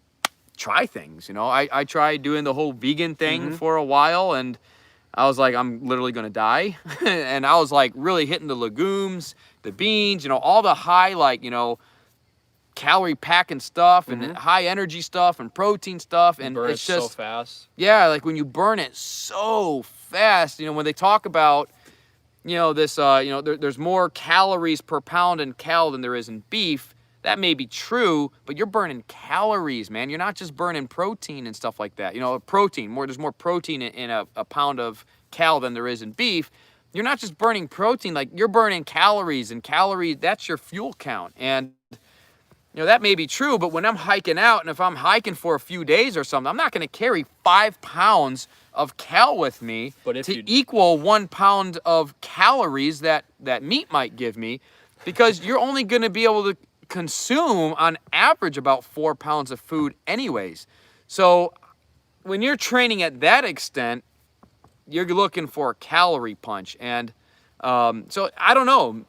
try things. I tried doing the whole vegan thing for a while, and I was like, I'm literally gonna die. And I was like really hitting the legumes, the beans, all the high calorie packing stuff and high energy stuff and protein stuff, and it's just so fast. Yeah, like when you burn it so fast, when they talk about this there's more calories per pound in cow than there is in beef. That may be true, but you're burning calories, man. You're not just burning protein and stuff like that. There's more protein in a pound of cow than there is in beef. You're not just burning protein, like you're burning calories, and calories, that's your fuel count. And that may be true, but when I'm hiking out, and if I'm hiking for a few days or something, I'm not going to carry 5 pounds of cow with me equal 1 pound of calories that meat might give me, because you're only going to be able to consume on average about 4 pounds of food anyways. So when you're training at that extent, you're looking for a calorie punch. And so I don't know.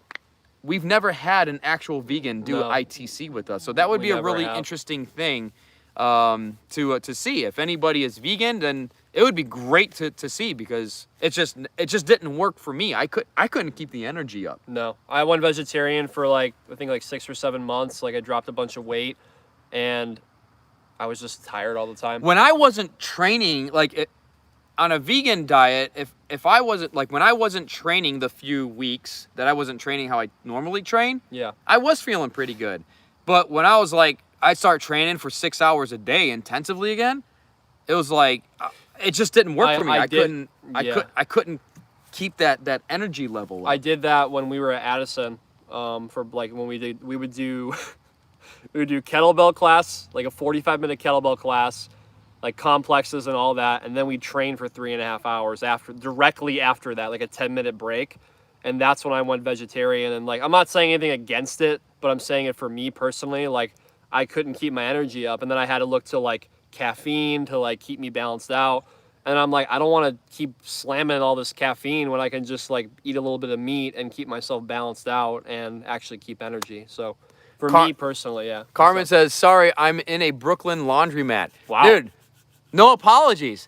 We've never had an actual vegan do ITC with us. So that would be a really interesting thing to see. If anybody is vegan, then it would be great to see, because it just didn't work for me. I couldn't keep the energy up. No, I went vegetarian for I think 6 or 7 months. I dropped a bunch of weight, and I was just tired all the time. When I wasn't training on a vegan diet, if I wasn't when I wasn't training the few weeks that I wasn't training how I normally train, I was feeling pretty good. But when I was I start training for 6 hours a day intensively again, it was it just didn't work for me. I couldn't keep that energy level up. I did that when we were at Addison, for when we would do kettlebell class, a 45-minute kettlebell class, complexes and all that, and then we train for 3.5 hours directly after that, a 10-minute break. And that's when I went vegetarian. And I'm not saying anything against it, but I'm saying it for me personally, I couldn't keep my energy up, and then I had to look to caffeine to keep me balanced out. And I'm I don't want to keep slamming all this caffeine when I can just eat a little bit of meat and keep myself balanced out and actually keep energy. So for me personally, yeah. Carmen says, sorry, I'm in a Brooklyn laundromat. Wow. Dude, no apologies.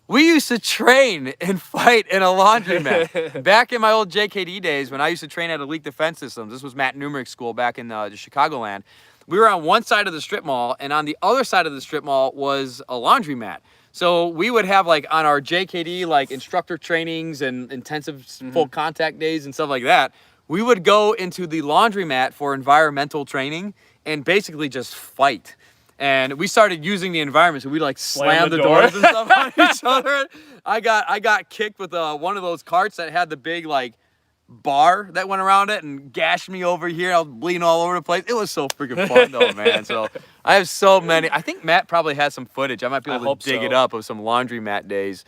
We used to train and fight in a laundromat. Back in my old JKD days when I used to train at Elite Defense Systems, this was Matt Numerick's school back in the Chicagoland, we were on one side of the strip mall, and on the other side of the strip mall was a laundromat. So we would have on our JKD instructor trainings and intensive full contact days and stuff like that, we would go into the laundromat for environmental training and basically just fight. And we started using the environment, so we like slam the doors and stuff on each other. I got kicked with one of those carts that had the big like bar that went around it and gashed me over here. I was bleeding all over the place. It was so freaking fun though, man. So I have so many. I think Matt probably has some footage. I might be able to dig it up of some laundromat days.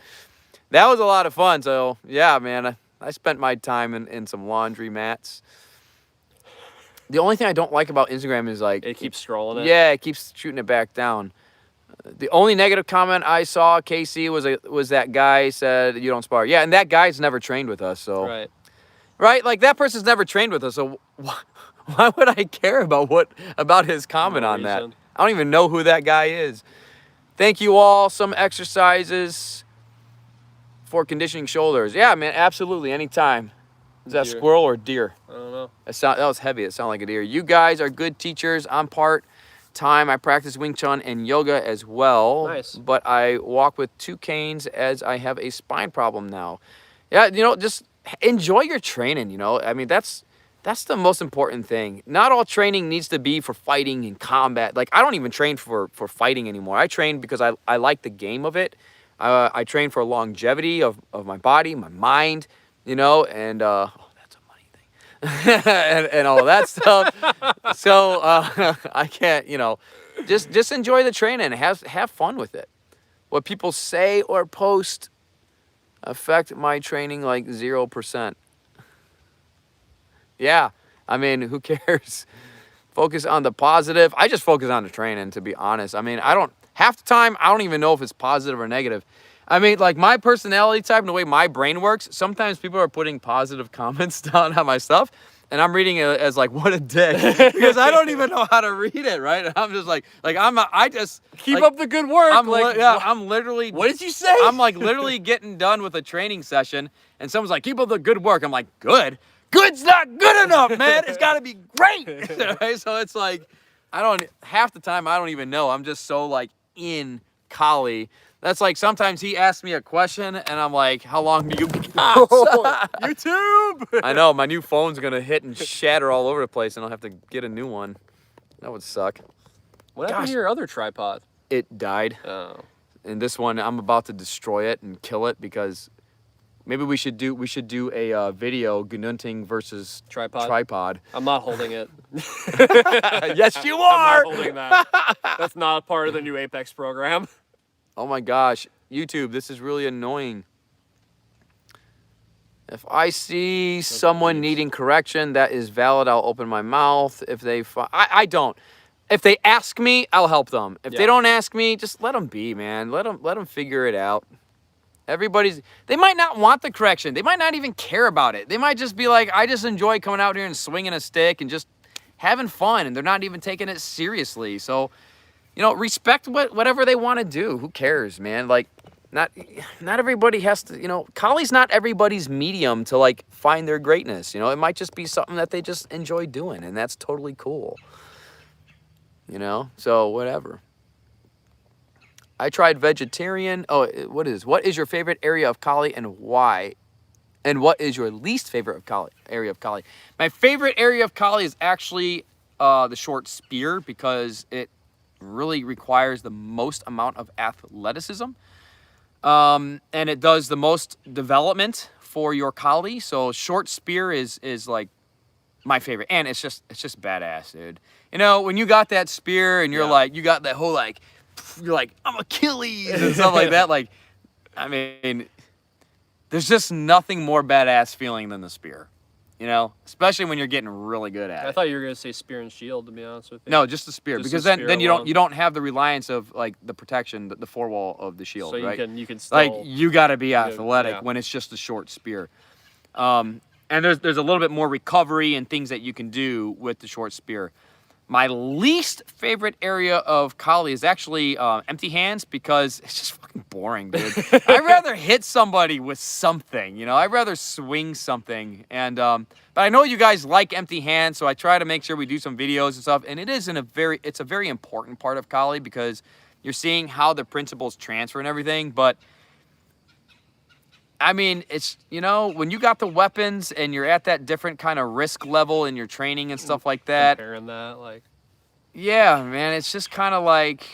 That was a lot of fun. So yeah, man, I spent my time in some laundromats. The only thing I don't like about Instagram is like it keeps scrolling it. Yeah, it keeps shooting it back down. The only negative comment I saw, Casey, was that guy said you don't spar. Yeah, and that guy's never trained with us, so right, like that person's never trained with us, so why would I care about his comment on that? I don't even know who that guy is. Thank you all. Some exercises for conditioning shoulders. Yeah, man, absolutely, anytime. Is that a squirrel or deer? I don't know. That was heavy. It sounded like a deer. You guys are good teachers. I'm part-time. I practice Wing Chun and yoga as well. Nice. But I walk with 2 canes as I have a spine problem now. Yeah, just enjoy your training, I mean, that's the most important thing. Not all training needs to be for fighting and combat. Like, I don't even train for fighting anymore. I train because I like the game of it. I train for longevity of my body, my mind, and that's a money thing and all of that stuff. So I can't, just enjoy the training and have fun with it. What people say or post affect my training like 0%. Yeah, I mean, who cares? Focus on the positive. I just focus on the training, to be honest. I mean, half the time, I don't even know if it's positive or negative. I mean, like my personality type and the way my brain works, sometimes people are putting positive comments down on my stuff, and I'm reading it as like, what a dick, because I don't even know how to read it, right? And I'm just I just keep up the good work. I'm literally. What did you say? I'm like literally getting done with a training session, and someone's like, keep up the good work. I'm like, good? Good's not good enough, man. It's got to be great. Right? So it's like, half the time I don't even know. I'm just so like in Kali. That's like sometimes he asks me a question and I'm like, how long do you got? YouTube! I know, my new phone's going to hit and shatter all over the place and I'll have to get a new one. That would suck. What happened to your other tripod? It died. Oh. And this one, I'm about to destroy it and kill it because maybe we should do a video, Gnunting versus tripod. I'm not holding it. Yes, you are! I'm not holding that. That's not part of the new Apex program. Oh my gosh, YouTube, this is really annoying. If I see someone needing correction, that is valid. I'll open my mouth. If they, I don't. If they ask me, I'll help them. If they don't ask me, just let them be, man. Let them figure it out. They might not want the correction. They might not even care about it. They might just be like, I just enjoy coming out here and swinging a stick and just having fun, and they're not even taking it seriously. So, respect whatever they want to do. Who cares, man? Like, not everybody has to, Kali's not everybody's medium to, like, find their greatness. It might just be something that they just enjoy doing, and that's totally cool. So whatever. I tried vegetarian. Oh, what is your favorite area of Kali and why? And what is your least favorite area of Kali? My favorite area of Kali is actually the short spear because it really requires the most amount of athleticism. And it does the most development for your Kali. So short spear is like my favorite. And it's just badass, dude. When you got that spear and you're like, you got that whole like, you're like, I'm Achilles and stuff like that. Like, I mean, there's just nothing more badass feeling than the spear, especially when you're getting really good at it. I thought you were gonna say spear and shield, to be honest with you. No, just the spear, because then you don't have the reliance of like the protection, the forewall of the shield, so right? you can still, like you got to be athletic when it's just a short spear. And there's a little bit more recovery and things that you can do with the short spear. My least favorite area of Kali is actually empty hands because it's just fucking boring, dude. I'd rather hit somebody with something, I'd rather swing something. And but I know you guys like empty hands, so I try to make sure we do some videos and stuff. And it's a very important part of Kali because you're seeing how the principles transfer and everything. But I mean, it's, you know, when you got the weapons and you're at that different kind of risk level in your training and stuff like that. Comparing that, like. Yeah, man, it's just kind of like,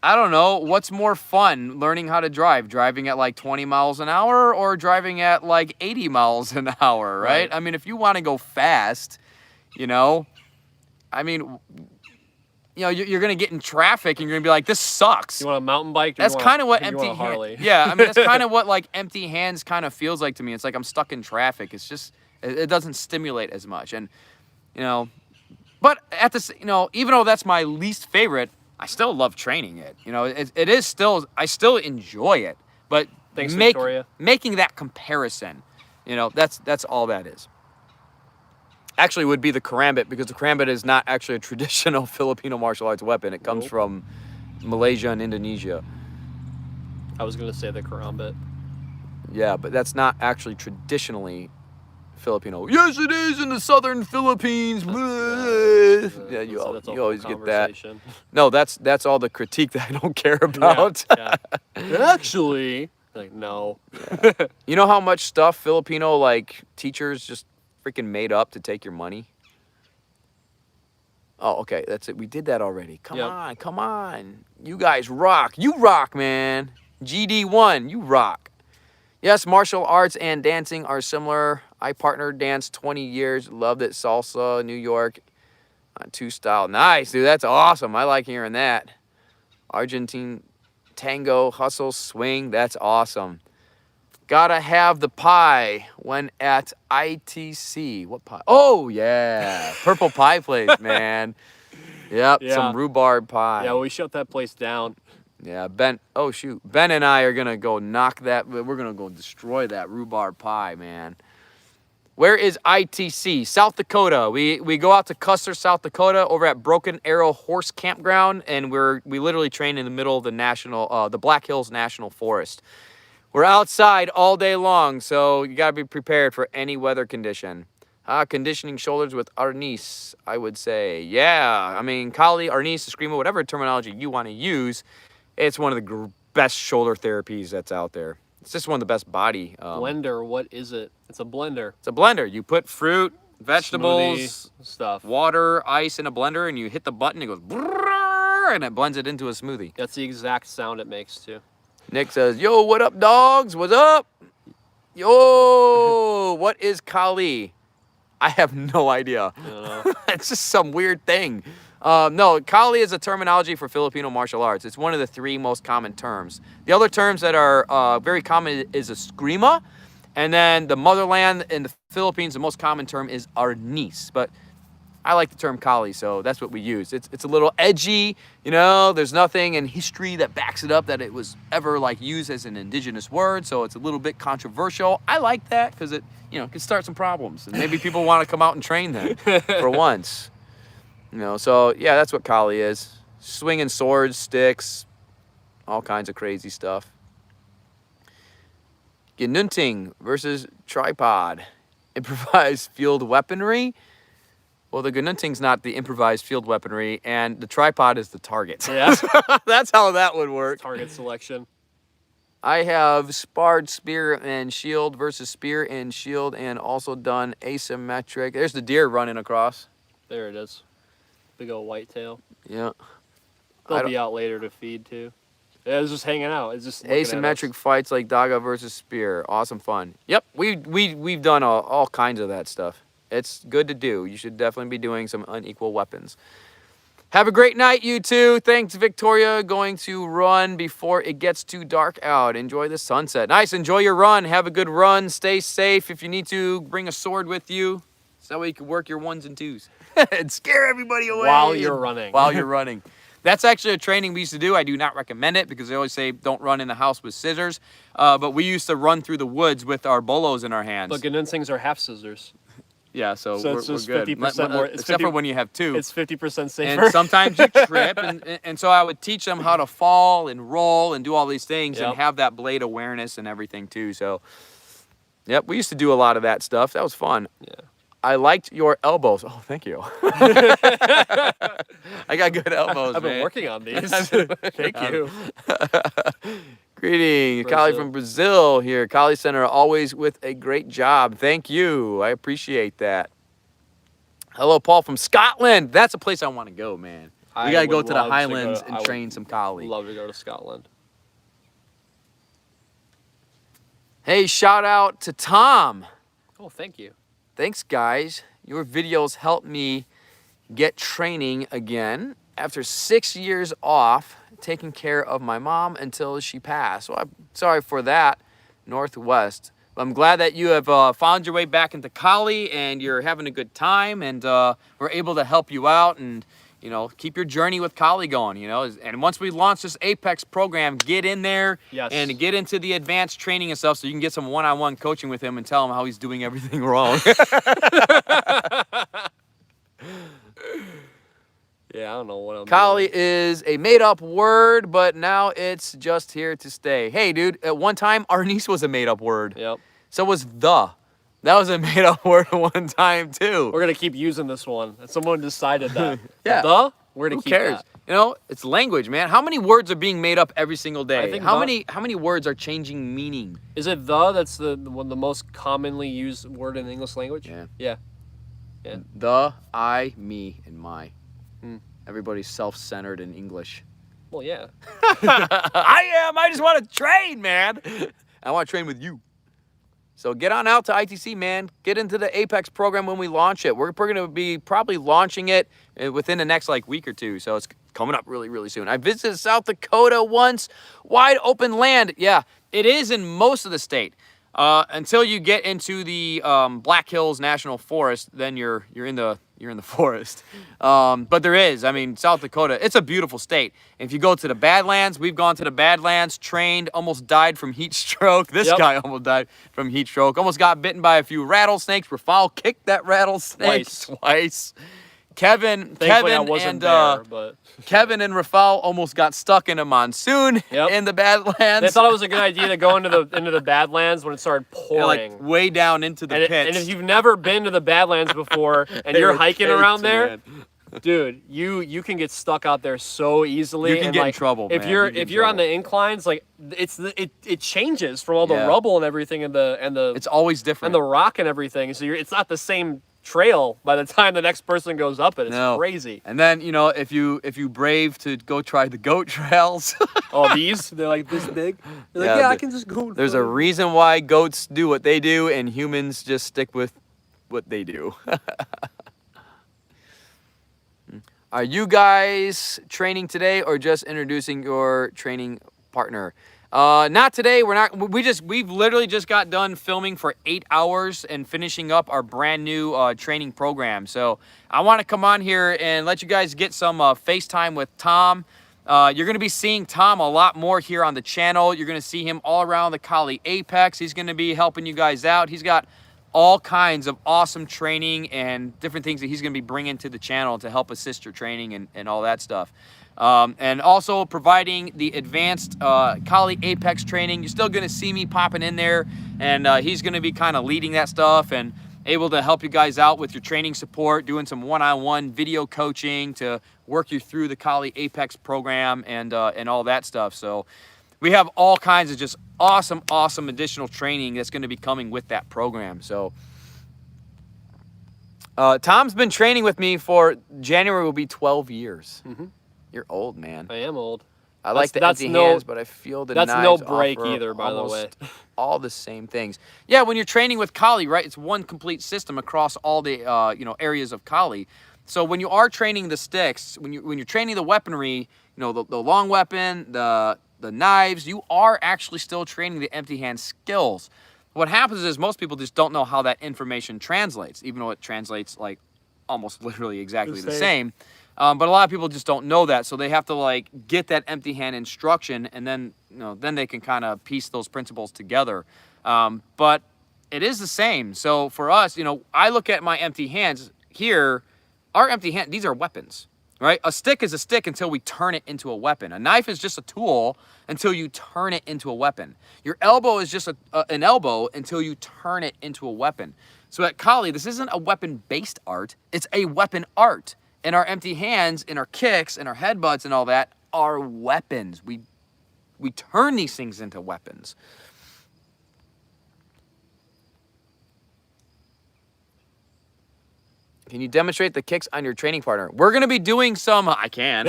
I don't know, what's more fun, learning how to drive? Driving at like 20 miles an hour or driving at like 80 miles an hour, right? I mean, if you want to go fast, you know, I mean, you know, you're going to get in traffic and you're going to be like, this sucks. You want a mountain bike? That's kind of what empty empty Harley. Yeah, I mean, that's kind of what like empty hands kind of feels like to me. It's like I'm stuck in traffic. It's just, it doesn't stimulate as much. And, you know, but at this, you know, even though that's my least favorite, I still love training it. You know, it is still, I still enjoy it. But Thanks, Victoria. Making that comparison, you know, that's all that is. Actually, would be the Karambit, because the Karambit is not actually a traditional Filipino martial arts weapon. It comes from Malaysia and Indonesia. I was going to say the Karambit. Yeah, but that's not actually traditionally Filipino. Yes, it is in the southern Philippines. Yeah, you always get that. No, that's all the critique that I don't care about. Yeah. Actually, like, no. Yeah. You know how much stuff Filipino like teachers just freaking made up to take your money? Oh, okay, that's it. We did that already. Come on. You guys rock. You rock, man. GD1, you rock. Yes, martial arts and dancing are similar. I partnered danced 20 years. Loved it. Salsa, New York. Two style. Nice, dude. That's awesome. I like hearing that. Argentine tango, hustle, swing. That's awesome. Gotta have the pie when at ITC. What pie? Oh, yeah. Purple pie place, man. Yep, some rhubarb pie. Yeah, well, we shut that place down. Yeah, Ben. Oh, shoot. Ben and I are going to go knock that. We're going to go destroy that rhubarb pie, man. Where is ITC? South Dakota. We go out to Custer, South Dakota, over at Broken Arrow Horse Campground, and we literally train in the middle of the Black Hills National Forest. We're outside all day long, so you got to be prepared for any weather condition. Conditioning shoulders with Arnis, I would say. Yeah, I mean, Kali, Arnis, Eskrima, whatever terminology you want to use, it's one of the best shoulder therapies that's out there. It's just one of the best body. Blender, what is it? It's a blender. It's a blender. You put fruit, vegetables, smoothie stuff, water, ice in a blender, and you hit the button, it goes brrrr, and it blends it into a smoothie. That's the exact sound it makes, too. Nick says, yo, what up, dogs? What's up? Yo, what is Kali? I have no idea. I don't know. It's just some weird thing. No, Kali is a terminology for Filipino martial arts. It's one of the 3 most common terms. The other terms that are very common is Eskrima, and then the motherland in the Philippines, the most common term is Arnis. But I like the term Kali, so that's what we use. It's a little edgy, you know. There's nothing in history that backs it up that it was ever like used as an indigenous word, so it's a little bit controversial. I like that because it, you know, can start some problems, and maybe people want to come out and train them for once. You know, so yeah, that's what Kali is. Swinging swords, sticks, all kinds of crazy stuff. Ginunting versus tripod. Improvised field weaponry. Well, the Ginunting's not the improvised field weaponry, and the tripod is the target. Yeah. That's how that would work. Target selection. I have sparred spear and shield versus spear and shield, and also done asymmetric. There's the deer running across. There it is. Big old whitetail. Yeah. They'll be out later to feed, too. Yeah, it's just hanging out. It's just asymmetric fights like Daga versus spear. Awesome fun. Yep, we've done all kinds of that stuff. It's good to do. You should definitely be doing some unequal weapons. Have a great night, you two. Thanks, Victoria. Going to run before it gets too dark out. Enjoy the sunset. Nice. Enjoy your run. Have a good run. Stay safe. If you need to, bring a sword with you. So that way you can work your 1s and 2s. And scare everybody away. While you're running. While you're running. That's actually a training we used to do. I do not recommend it because they always say don't run in the house with scissors. But we used to run through the woods with our bolos in our hands. Look, Ginunthings are half scissors. Yeah, so it's we're just good. 50% more. Except for when you have 2. It's 50% safer. And sometimes you trip. And so I would teach them how to fall and roll and do all these things and have that blade awareness and everything too. So, yep, we used to do a lot of that stuff. That was fun. Yeah. I liked your elbows. Oh, thank you. I got good elbows, I've been man. working on these. Thank you. Greetings, Kali from Brazil here. Kali Center, always with a great job. Thank you. I appreciate that. Hello, Paul from Scotland. That's a place I want to go, man. We got to go to the Highlands and train some Kali. Love to go to Scotland. Hey, shout out to Tom. Oh, thank you. Thanks, guys. Your videos helped me get training again after 6 years off, taking care of my mom until she passed. Well, I'm sorry for that, Northwest. But I'm glad that you have found your way back into Kali and you're having a good time, and we're able to help you out and, you know, keep your journey with Kali going, you know. And once we launch this Apex program, get in there and get into the advanced training and stuff so you can get some one-on-one coaching with him and tell him how he's doing everything wrong. Yeah, I don't know what I'm Kali doing. is a made-up word, but now it's just here to stay. Hey, dude, at one time, Arnis was a made-up word. Yep. So was the. That was a made-up word at one time, too. We're going to keep using this one. Someone decided that. Yeah. The? We're going to keep Who cares? that. You know, it's language, man. How many words are being made up every single day? I think How many words are changing meaning? Is it the that's the most commonly used word in the English language? Yeah. Yeah. Yeah. The, I, me, and my. Hmm. Everybody's self-centered in English. Well, yeah. I am. I just want to train, man. I want to train with you. So get on out to ITC, man. Get into the Apex program when we launch it. We're going to be probably launching it within the next week or two. So it's coming up really, really soon. I visited South Dakota once. Wide open land. Yeah, it is in most of the state. Until you get into the Black Hills National Forest, then you're in the forest. But there is, I mean, South Dakota, it's a beautiful state. If you go to the Badlands, we've gone to the Badlands, trained, almost died from heat stroke. This guy almost died from heat stroke. Almost got bitten by a few rattlesnakes. Rafal kicked that rattlesnake twice. Kevin and Rafal almost got stuck in a monsoon in the Badlands. They thought it was a good idea to go into the Badlands when it started pouring. Like way down into the pits. And if you've never been to the Badlands before and you're hiking around there, dude, you can get stuck out there so easily. You can get in trouble, if man. If you're on the inclines, like it changes from all the rubble and everything and the it's always different. And the rock and everything. So it's not the same trail by the time the next person goes up it. It's crazy. And then, you know, if you brave to go try the goat trails. Oh, they're like this big. They're like, I can just go. There's a reason why goats do what they do and humans just stick with what they do. Are you guys training today or just introducing your training partner? Not today. We've literally just got done filming for 8 hours and finishing up our brand new training program. So I want to come on here and let you guys get some FaceTime with Tom. You're going to be seeing Tom a lot more here on the channel. You're going to see him all around the Kali Apex. He's going to be helping you guys out. He's got all kinds of awesome training and different things that he's going to be bringing to the channel to help assist your training and all that stuff. And also providing the advanced Kali Apex training. You're still going to see me popping in there, and he's going to be kind of leading that stuff and able to help you guys out with your training support, doing some one-on-one video coaching to work you through the Kali Apex program and all that stuff. So we have all kinds of just awesome additional training that's going to be coming with that program. So Tom's been training with me for January will be 12 years. Mm-hmm. You're old, man. I am old. I like the empty hands, but I feel the knives no break either, by the way. All the same things. Yeah, when you're training with Kali, right, it's one complete system across all the areas of Kali. So when you are training the sticks, when you're training the weaponry, you know, the long weapon, the knives, you are actually still training the empty hand skills. What happens is most people just don't know how that information translates, even though it translates like almost literally exactly the same. But a lot of people just don't know that, so they have to like get that empty hand instruction, and then then they can kind of piece those principles together. But it is the same. So for us, I look at my empty hands here. Our empty hand, these are weapons, right? A stick is a stick until we turn it into a weapon. A knife is just a tool until you turn it into a weapon. Your elbow is just an elbow until you turn it into a weapon. So at Kali, this isn't a weapon-based art. It's a weapon art. And our empty hands and our kicks and our headbutts and all that are weapons. We we turn these things into weapons. Can you demonstrate the kicks on your training partner? We're going to be doing some... I can.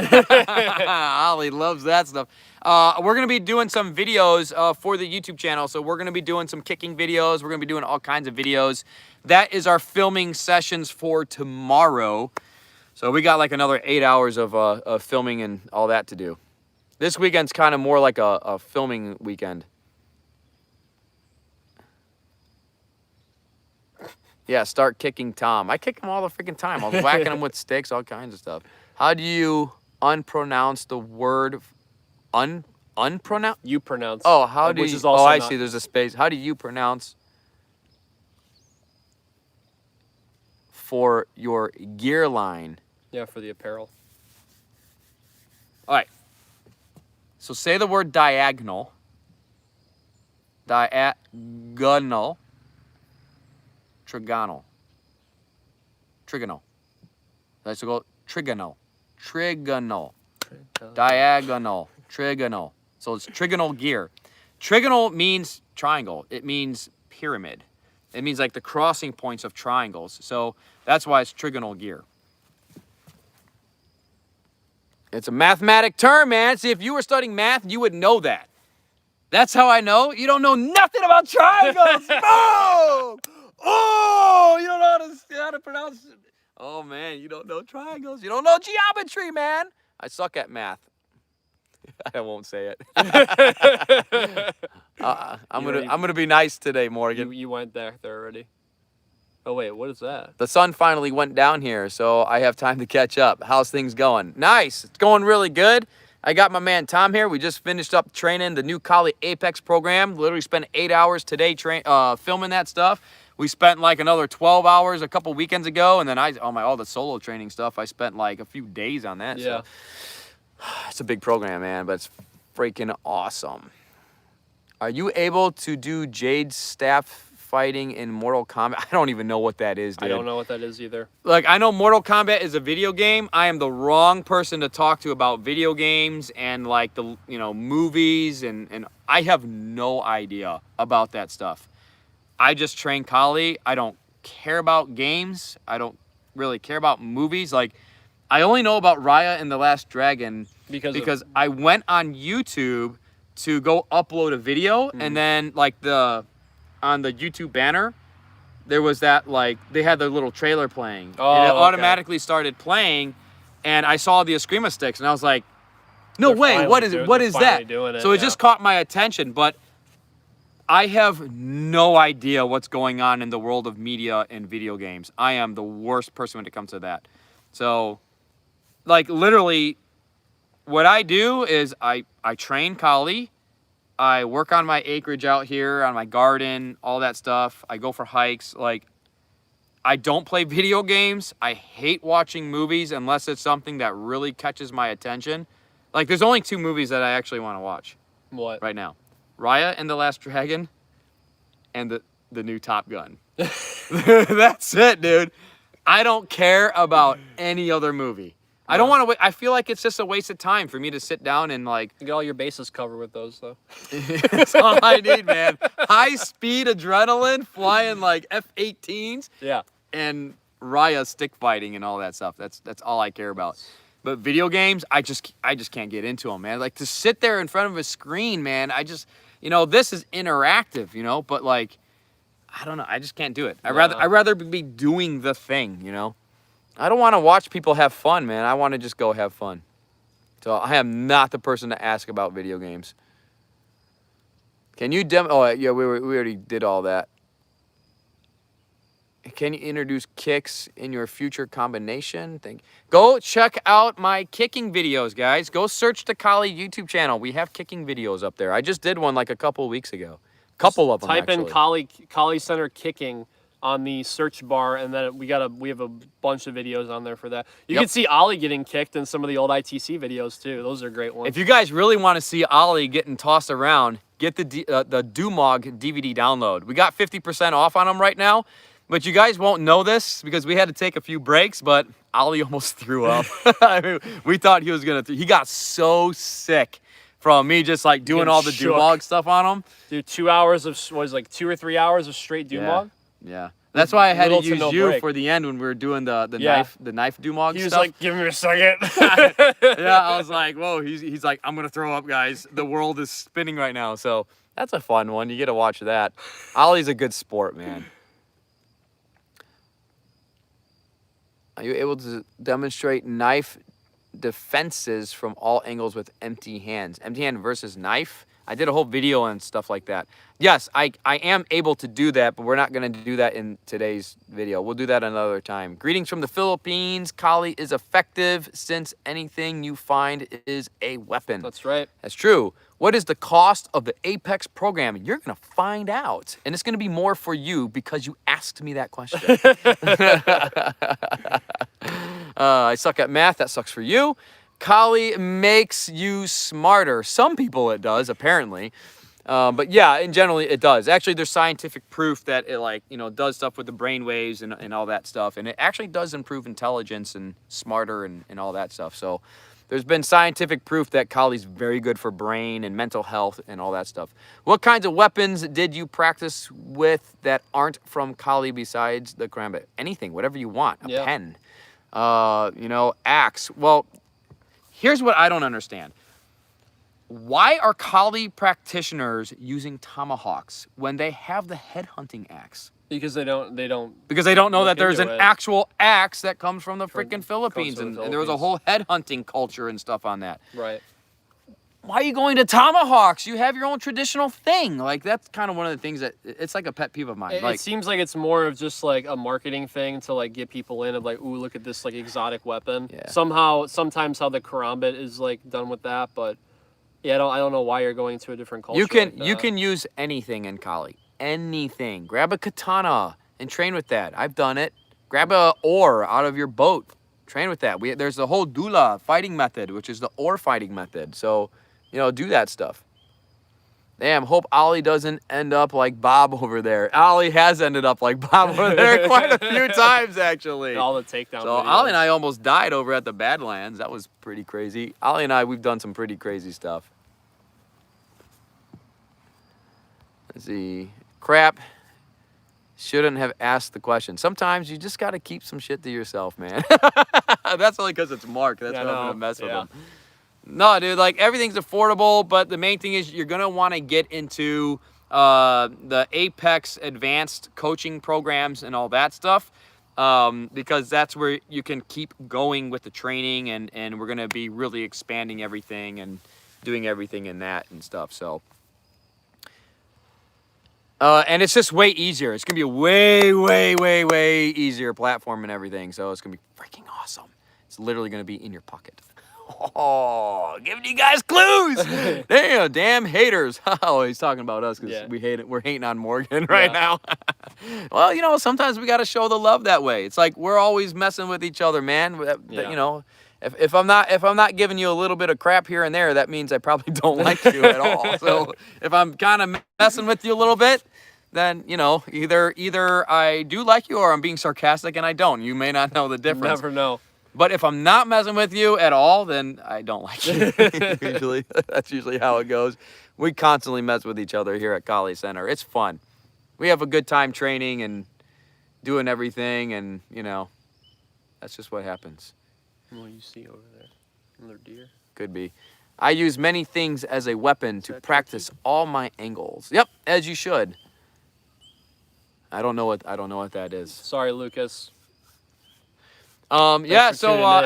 Ollie loves that stuff. We're going to be doing some videos for the YouTube channel. So we're going to be doing some kicking videos. We're going to be doing all kinds of videos. That is our filming sessions for tomorrow. So we got like another 8 hours of filming and all that to do. This weekend's kind of more like a filming weekend. Yeah, start kicking Tom. I kick him all the freaking time. I was whacking him with sticks, all kinds of stuff. How do you unpronounce the word unpronounce? You pronounce. Oh, how do which you? Is also oh, I not, see. There's a space. How do you pronounce for your gear line? Yeah, for the apparel. All right. So say the word diagonal. Diagonal. Trigonal. Trigonal. Let's go trigonal. Trigonal. Diagonal. Trigonal. So it's trigonal gear. Trigonal means triangle. It means pyramid. It means like the crossing points of triangles. So that's why it's trigonal gear. It's a mathematic term, man. See, if you were studying math, you would know that. That's how I know. You don't know nothing about triangles. Boom! Oh, you don't know how to pronounce it. Oh, man, you don't know triangles. You don't know geometry, man. I suck at math. I won't say it. I'm gonna be nice today, Morgan. You went there already. Oh, wait, what is that? The sun finally went down here, so I have time to catch up. How's things going? Nice. It's going really good. I got my man Tom here. We just finished up training the new Kali Apex program. Literally spent 8 hours today filming that stuff. We spent like another 12 hours a couple weekends ago, and then all the solo training stuff, I spent like a few days on that. Yeah. So. It's a big program, man, but it's freaking awesome. Are you able to do Jade's staff fighting in Mortal Kombat? I don't even know what that is, dude. I don't know what that is either. Like, I know Mortal Kombat is a video game. I am the wrong person to talk to about video games and like the, movies, and I have no idea about that stuff. I just train Kali. I don't care about games. I don't really care about movies. Like, I only know about Raya and the Last Dragon because I went on YouTube to go upload a video, and then like on the YouTube banner, there was that like they had their little trailer playing, and it automatically started playing, and I saw the Eskrima sticks, and I was like, "No way! What is that?" So it just caught my attention, but I have no idea what's going on in the world of media and video games. I am the worst person when it comes to that. So, like, literally, what I do is I train Kali. I work on my acreage out here, on my garden, all that stuff. I go for hikes. Like, I don't play video games. I hate watching movies unless it's something that really catches my attention. Like, there's only 2 movies that I actually want to watch. What? Right now. Raya and the Last Dragon and the new Top Gun. That's it, dude. I don't care about any other movie. I don't want to wait. I feel like it's just a waste of time for me to sit down and like... You get all your bases covered with those, though. That's all I need, man. High-speed adrenaline, flying like F-18s. Yeah. And Raya stick fighting and all that stuff. That's all I care about. But video games, I just can't get into them, man. Like, to sit there in front of a screen, man, this is interactive, but like, I don't know. I just can't do it. I'd rather be doing the thing, I don't want to watch people have fun, man. I want to just go have fun. So I am not the person to ask about video games. Can you oh, yeah, we already did all that. Can you introduce kicks in your future combination? Go check out my kicking videos, guys. Go search the Kali YouTube channel. We have kicking videos up there. I just did one like a couple of weeks ago. Couple of them, type actually. in Kali Center kicking on the search bar, and then we have a bunch of videos on there for that. You can see Ollie getting kicked in some of the old ITC videos too. Those are great ones. If you guys really want to see Ollie getting tossed around, get the Dumog DVD download. We got 50% off on them right now. But you guys won't know this because we had to take a few breaks, but Ollie almost threw up. I mean, we thought he was going to. He got so sick from me just like doing Getting all the shook. Dumog stuff on them. Dude, 2 hours of, was like 2 or 3 hours of straight Dumog? Yeah. That's why I had to Little to use no you break. for the end when we were doing the Yeah. knife Dumog He was stuff. like, give me a second. Yeah, I was like, whoa, he's like, I'm gonna throw up, guys. The world is spinning right now. So that's a fun one. You get to watch that. Ollie's a good sport, man. Are you able to demonstrate knife defenses from all angles with empty hands? Empty hand versus knife? I did a whole video and stuff like that. Yes, I am able to do that, but we're not going to do that in today's video. We'll do that another time. Greetings from the Philippines. Kali is effective since anything you find is a weapon. That's right. That's true. What is the cost of the Apex program? You're going to find out. And it's going to be more for you because you asked me that question. I suck at math. That sucks for you. Kali makes you smarter. Some people it does, apparently. But yeah, in general, it does. Actually, there's scientific proof that it does stuff with the brain waves and all that stuff. And it actually does improve intelligence and smarter and all that stuff. So there's been scientific proof that Kali's very good for brain and mental health and all that stuff. What kinds of weapons did you practice with that aren't from Kali besides the Karambit? Anything, whatever you want. A pen. Axe. Well, here's what I don't understand. Why are Kali practitioners using tomahawks when they have the headhunting axe? Because they don't Because they don't know that there's an into it. actual axe that comes from the freaking Philippines, from the and there was a whole headhunting culture and stuff on that. Right. Why are you going to tomahawks? You have your own traditional thing. Like, that's kind of one of the things that, it's like a pet peeve of mine. It seems like it's more of just like a marketing thing to like get people in of like, ooh, look at this like exotic weapon. Yeah. Sometimes how the Karambit is like done with that, but yeah, I don't know why you're going to a different culture. You can use anything in Kali. Anything. Grab a katana and train with that. I've done it. Grab a oar out of your boat. Train with that. There's the whole Dula fighting method, which is the oar fighting method. So, do that stuff. Damn, hope Ollie doesn't end up like Bob over there. Ollie has ended up like Bob over there quite a few times, actually. All the takedown So videos. Ollie and I almost died over at the Badlands. That was pretty crazy. Ollie and I, we've done some pretty crazy stuff. Let's see. Crap. Shouldn't have asked the question. Sometimes you just got to keep some shit to yourself, man. That's only because it's Mark. That's why I'm going to mess with him. No, dude, like everything's affordable, but the main thing is you're going to want to get into the Apex advanced coaching programs and all that stuff because that's where you can keep going with the training and we're going to be really expanding everything and doing everything in that and stuff. So, and it's just way easier. It's going to be a way, way, way, way easier platform and everything. So it's going to be freaking awesome. It's literally going to be in your pocket. Oh, giving you guys clues. Damn haters. Oh, he's talking about us because we hate it. We're hating on Morgan right now. Well, sometimes we got to show the love that way. It's like we're always messing with each other, man. If I'm not giving you a little bit of crap here and there, that means I probably don't like you at all. So if I'm kind of messing with you a little bit, then either I do like you or I'm being sarcastic and I don't. You may not know the difference. Never know. But if I'm not messing with you at all, then I don't like you. Usually, that's usually how it goes. We constantly mess with each other here at Kali Center. It's fun. We have a good time training and doing everything, and that's just what happens. What do you see over there? Another deer? Could be. I use many things as a weapon to practice all my angles. Yep, as you should. I don't know what that is. Sorry, Lucas. I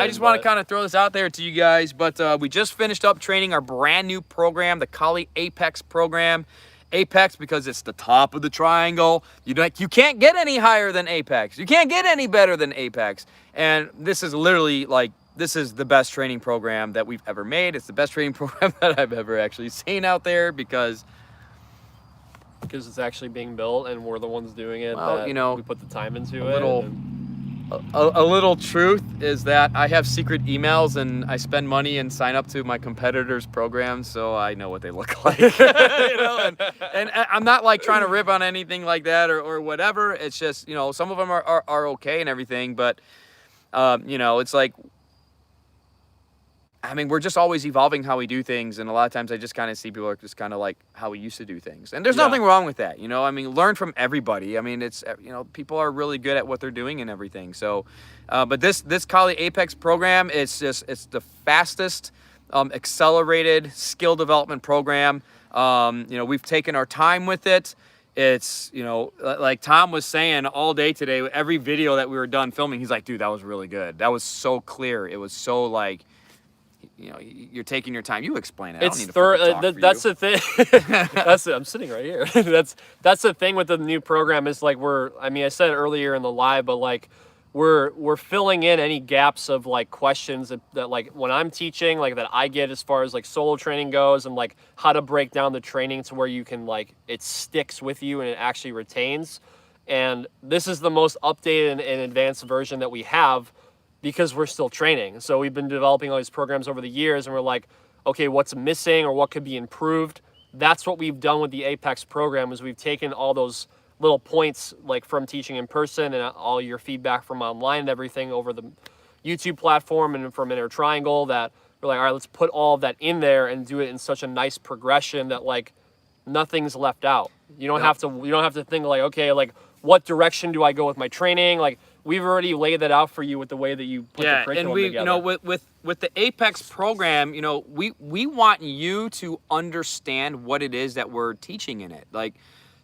just want to kind of throw this out there to you guys, but we just finished up training our brand new program, the Kali Apex program. Apex because it's the top of the triangle. You can't get any higher than Apex. You can't get any better than Apex. And this is literally this is the best training program that we've ever made. It's the best training program that I've ever actually seen out there because it's actually being built and we're the ones doing it. Well, we put the time into a little truth is that I have secret emails and I spend money and sign up to my competitors' programs, so I know what they look like. And I'm not like trying to rip on anything like that or whatever. It's just some of them are okay and everything, but it's like I mean, we're just always evolving how we do things, and a lot of times I just kind of see people are just kind of like how we used to do things, and there's nothing wrong with that, you know. I mean, learn from everybody. I mean, it's, you know, people are really good at what they're doing and everything. So, but this Kali Apex program, it's the fastest accelerated skill development program. You know, we've taken our time with it. It's, you know, like Tom was saying all day today, every video that we were done filming, he's like, dude, that was really good. That was so clear. It was so like, you know, you're taking your time. You explain it. It's that's the thing. I'm sitting right here. That's the thing with the new program is like I mean, I said it earlier in the live, but like we're filling in any gaps of like questions that like when I'm teaching, like that I get as far as like solo training goes, and like how to break down the training to where you can like it sticks with you and it actually retains. And this is the most updated and advanced version that we have, because we're still training. So we've been developing all these programs over the years, and we're like, okay, what's missing or what could be improved? That's what we've done with the Apex program, is we've taken all those little points like from teaching in person and all your feedback from online and everything over the YouTube platform and from Inner Triangle, that we're like, all right, let's put all of that in there and do it in such a nice progression that like nothing's left out. You don't have to think like, okay, like what direction do I go with my training? Like, we've already laid that out for you with the way that you put the curriculum together. You know, with the Apex program, you know, we want you to understand what it is that we're teaching in it. Like,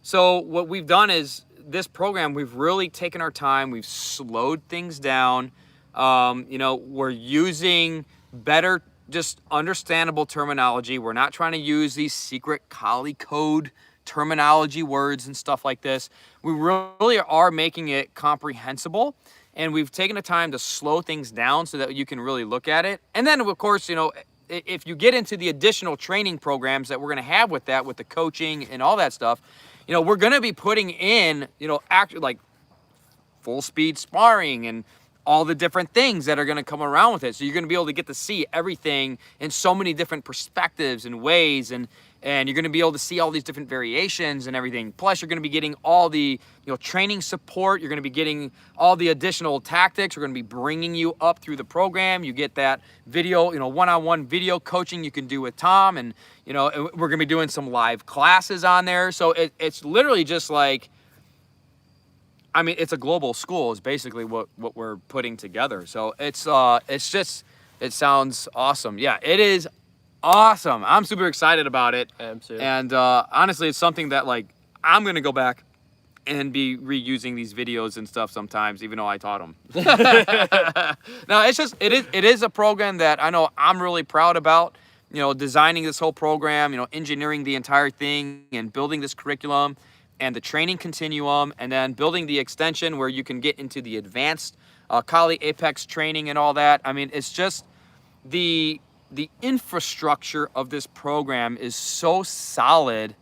so what we've done is this program, we've really taken our time, we've slowed things down. You know, we're using better, just understandable terminology. We're not trying to use these secret Kali code terminology words and stuff like this. We really are making it comprehensible, and we've taken the time to slow things down so that you can really look at it. And then of course, you know, if you get into the additional training programs that we're going to have with that, with the coaching and all that stuff, you know, we're going to be putting in, you know, like full speed sparring and all the different things that are going to come around with it. So you're going to be able to get to see everything in so many different perspectives and ways, and you're going to be able to see all these different variations and everything. Plus, you're going to be getting all the, you know, training support. You're going to be getting all the additional tactics. We're going to be bringing you up through the program. You get that video, you know, one-on-one video coaching you can do with Tom, and, you know, we're going to be doing some live classes on there. So it's literally just like, I mean, it's a global school is basically what we're putting together. So it's just, it sounds awesome. Yeah, it is awesome. I'm super excited about it. I am too. And honestly, it's something that like I'm gonna go back and be reusing these videos and stuff sometimes, even though I taught them. No, it's just it is a program that I know I'm really proud about. You know, designing this whole program, you know, engineering the entire thing and building this curriculum and the training continuum, and then building the extension where you can get into the advanced Kali Apex training and all that. I mean, it's just the infrastructure of this program is so solid.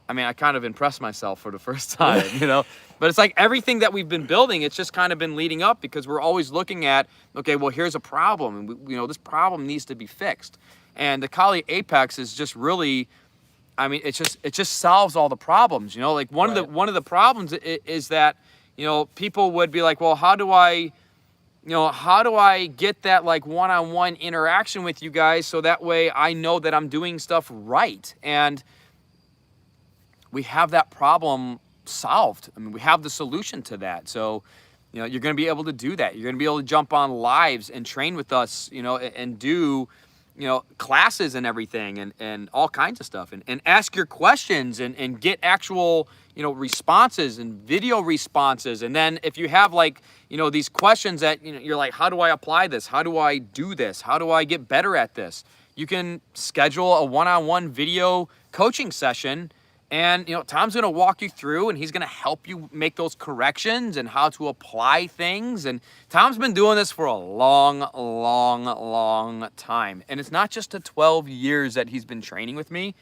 I mean, I kind of impressed myself for the first time, you know, but it's like everything that we've been building, it's just kind of been leading up, because we're always looking at, okay, well, here's a problem, and you know, this problem needs to be fixed. And the Kali Apex is just really, I mean, it just solves all the problems, you know. Like one of the problems is that, you know, people would be like, well, how do I get that like one-on-one interaction with you guys so that way I know that I'm doing stuff right? And we have that problem solved. I mean, we have the solution to that. So, you know, you're going to be able to do that. You're going to be able to jump on lives and train with us, you know, and do, you know, classes and everything, and all kinds of stuff, and ask your questions and get actual, you know, responses and video responses. And then if you have like, you know, these questions that, you know, you're like, how do I apply this? How do I do this? How do I get better at this? You can schedule a one-on-one video coaching session, and, you know, Tom's going to walk you through, and he's going to help you make those corrections and how to apply things. And Tom's been doing this for a long, long, long time. And it's not just the 12 years that he's been training with me.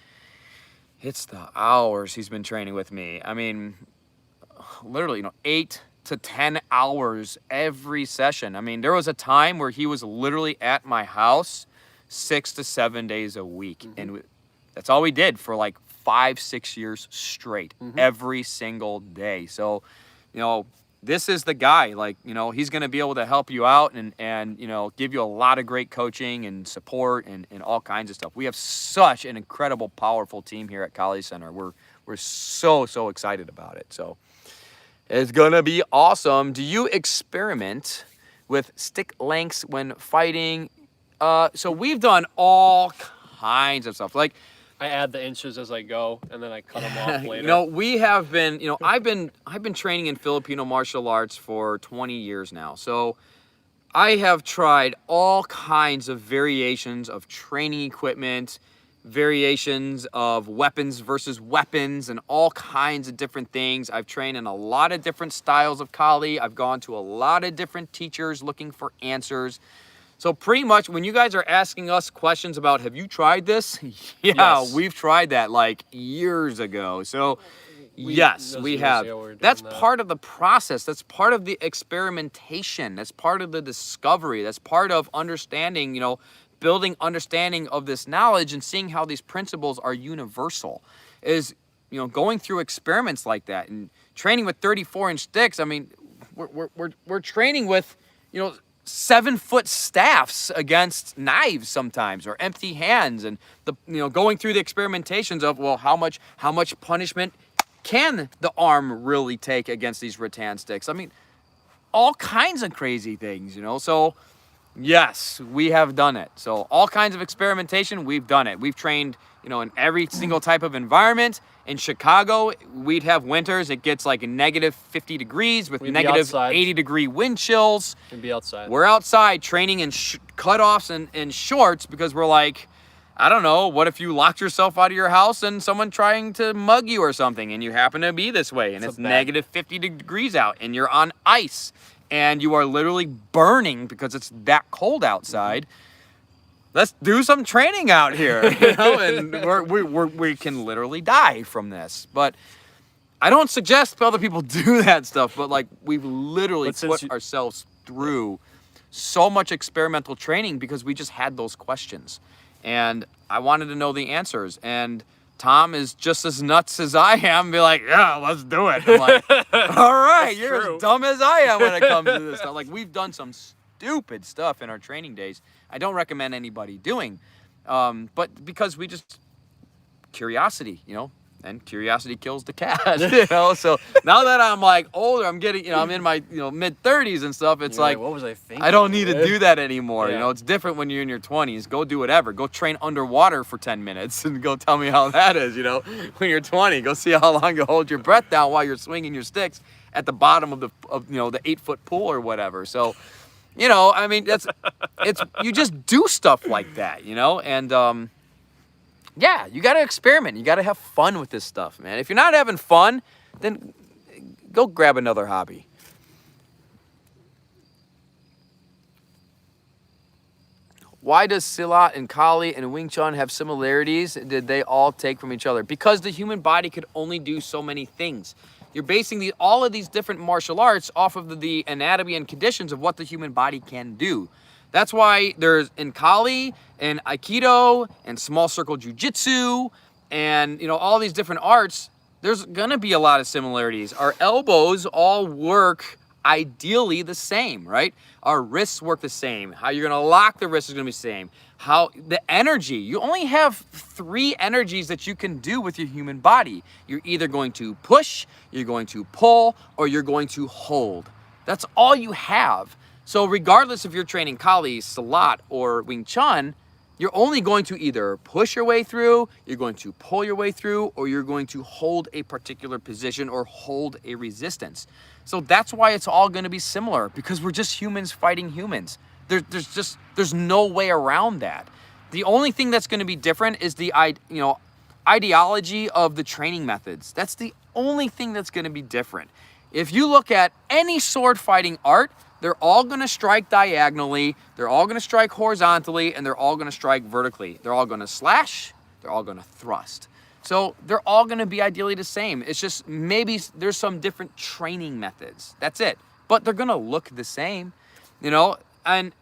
It's the hours he's been training with me. I mean, literally, you know, 8 to 10 hours every session. I mean, there was a time where he was literally at my house 6 to 7 days a week. Mm-hmm. And that's all we did for like 5-6 years straight, every single day. So, you know, this is the guy. Like, you know, he's going to be able to help you out and, you know, give you a lot of great coaching and support and all kinds of stuff. We have such an incredible, powerful team here at College Center. We're so excited about it. So it's going to be awesome. Do you experiment with stick lengths when fighting? So we've done all kinds of stuff. Like, I add the inches as I go, and then I cut them off later. you know, we have been, you know, I've been training in Filipino martial arts for 20 years now. So I have tried all kinds of variations of training equipment, variations of weapons versus weapons, and all kinds of different things. I've trained in a lot of different styles of Kali. I've gone to a lot of different teachers looking for answers. So pretty much when you guys are asking us questions about, have you tried this? Yeah, Yes. we've tried that like years ago. So yes, we have. That's part of the process. That's part of the experimentation. That's part of the discovery. That's part of understanding, you know, building understanding of this knowledge and seeing how these principles are universal is, you know, going through experiments like that and training with 34-inch sticks. I mean, we're training with, you know, 7-foot staffs against knives sometimes, or empty hands, and the, you know, going through the experimentations of, well, how much punishment can the arm really take against these rattan sticks? I mean, all kinds of crazy things, you know. So yes, we have done it. So all kinds of experimentation, we've done it. We've trained, you know, in every single type of environment. In Chicago, we'd have winters. It gets like a negative 50 degrees with negative 80-degree wind chills. We'd be outside. We're outside training in cutoffs and shorts because we're like, I don't know, what if you locked yourself out of your house and someone trying to mug you or something and you happen to be this way and it's negative 50 degrees out and you're on ice and you are literally burning because it's that cold outside. Let's do some training out here, you know, and we can literally die from this. But I don't suggest other people do that stuff, but like we've literally put ourselves through so much experimental training because we just had those questions. And I wanted to know the answers. And Tom is just as nuts as I am. Be like, yeah, let's do it. I'm like, all right, you're as dumb as I am when it comes to this stuff. Like, we've done some stupid stuff in our training days. I don't recommend anybody doing, but because we just, curiosity, you know, and curiosity kills the cat, you know. So now that I'm like older, I'm getting, you know, I'm in my, you know, mid-30s and stuff. It's like, what was I thinking? I don't need to do that anymore. Yeah. You know, it's different when you're in your 20s. Go do whatever. Go train underwater for 10 minutes and go tell me how that is, you know. When you're 20, go see how long you hold your breath down while you're swinging your sticks at the bottom of the, you know, the 8-foot pool or whatever. So, you know, I mean, you just do stuff like that, you know, and, yeah, you got to experiment. You got to have fun with this stuff, man. If you're not having fun, then go grab another hobby. Why does Silat and Kali and Wing Chun have similarities? Did they all take from each other? Because the human body could only do so many things. You're basing all of these different martial arts off of the anatomy and conditions of what the human body can do. That's why there's in Kali and Aikido and small circle jujitsu and, you know, all these different arts, there's gonna be a lot of similarities. Our elbows all work ideally the same, right? Our wrists work the same. How you're gonna lock the wrist is gonna be the same. How the energy, you only have 3 energies that you can do with your human body. You're either going to push, you're going to pull, or you're going to hold. That's all you have. So regardless if you're training Kali, Silat, or Wing Chun, you're only going to either push your way through, you're going to pull your way through, or you're going to hold a particular position or hold a resistance. So that's why it's all going to be similar, because we're just humans fighting humans. There's no way around that. The only thing that's going to be different is the ideology of the training methods. That's the only thing that's going to be different. If you look at any sword fighting art, they're all going to strike diagonally, they're all going to strike horizontally, and they're all going to strike vertically. They're all going to slash, they're all going to thrust. So they're all going to be ideally the same. It's just maybe there's some different training methods. That's it. But they're going to look the same, you know? And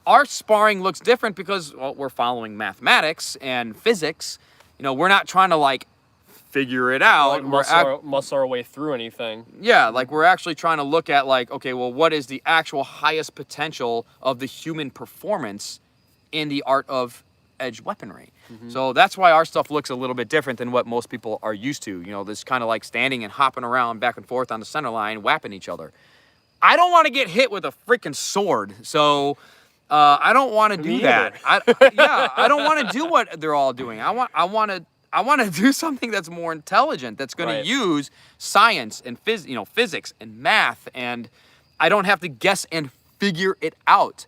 our sparring looks different because, well, we're following mathematics and physics. You know, we're not trying to like figure it out. Like muscle our way through anything. Yeah, like we're actually trying to look at like, okay, well, what is the actual highest potential of the human performance in the art of edge weaponry? So that's why our stuff looks a little bit different than what most people are used to. You know, this kind of like standing and hopping around back and forth on the center line, whapping each other. I don't want to get hit with a freaking sword, so I don't want to do that. I don't want to do what they're all doing. I want to do something that's more intelligent, that's going to use science and physics and math, and I don't have to guess and figure it out.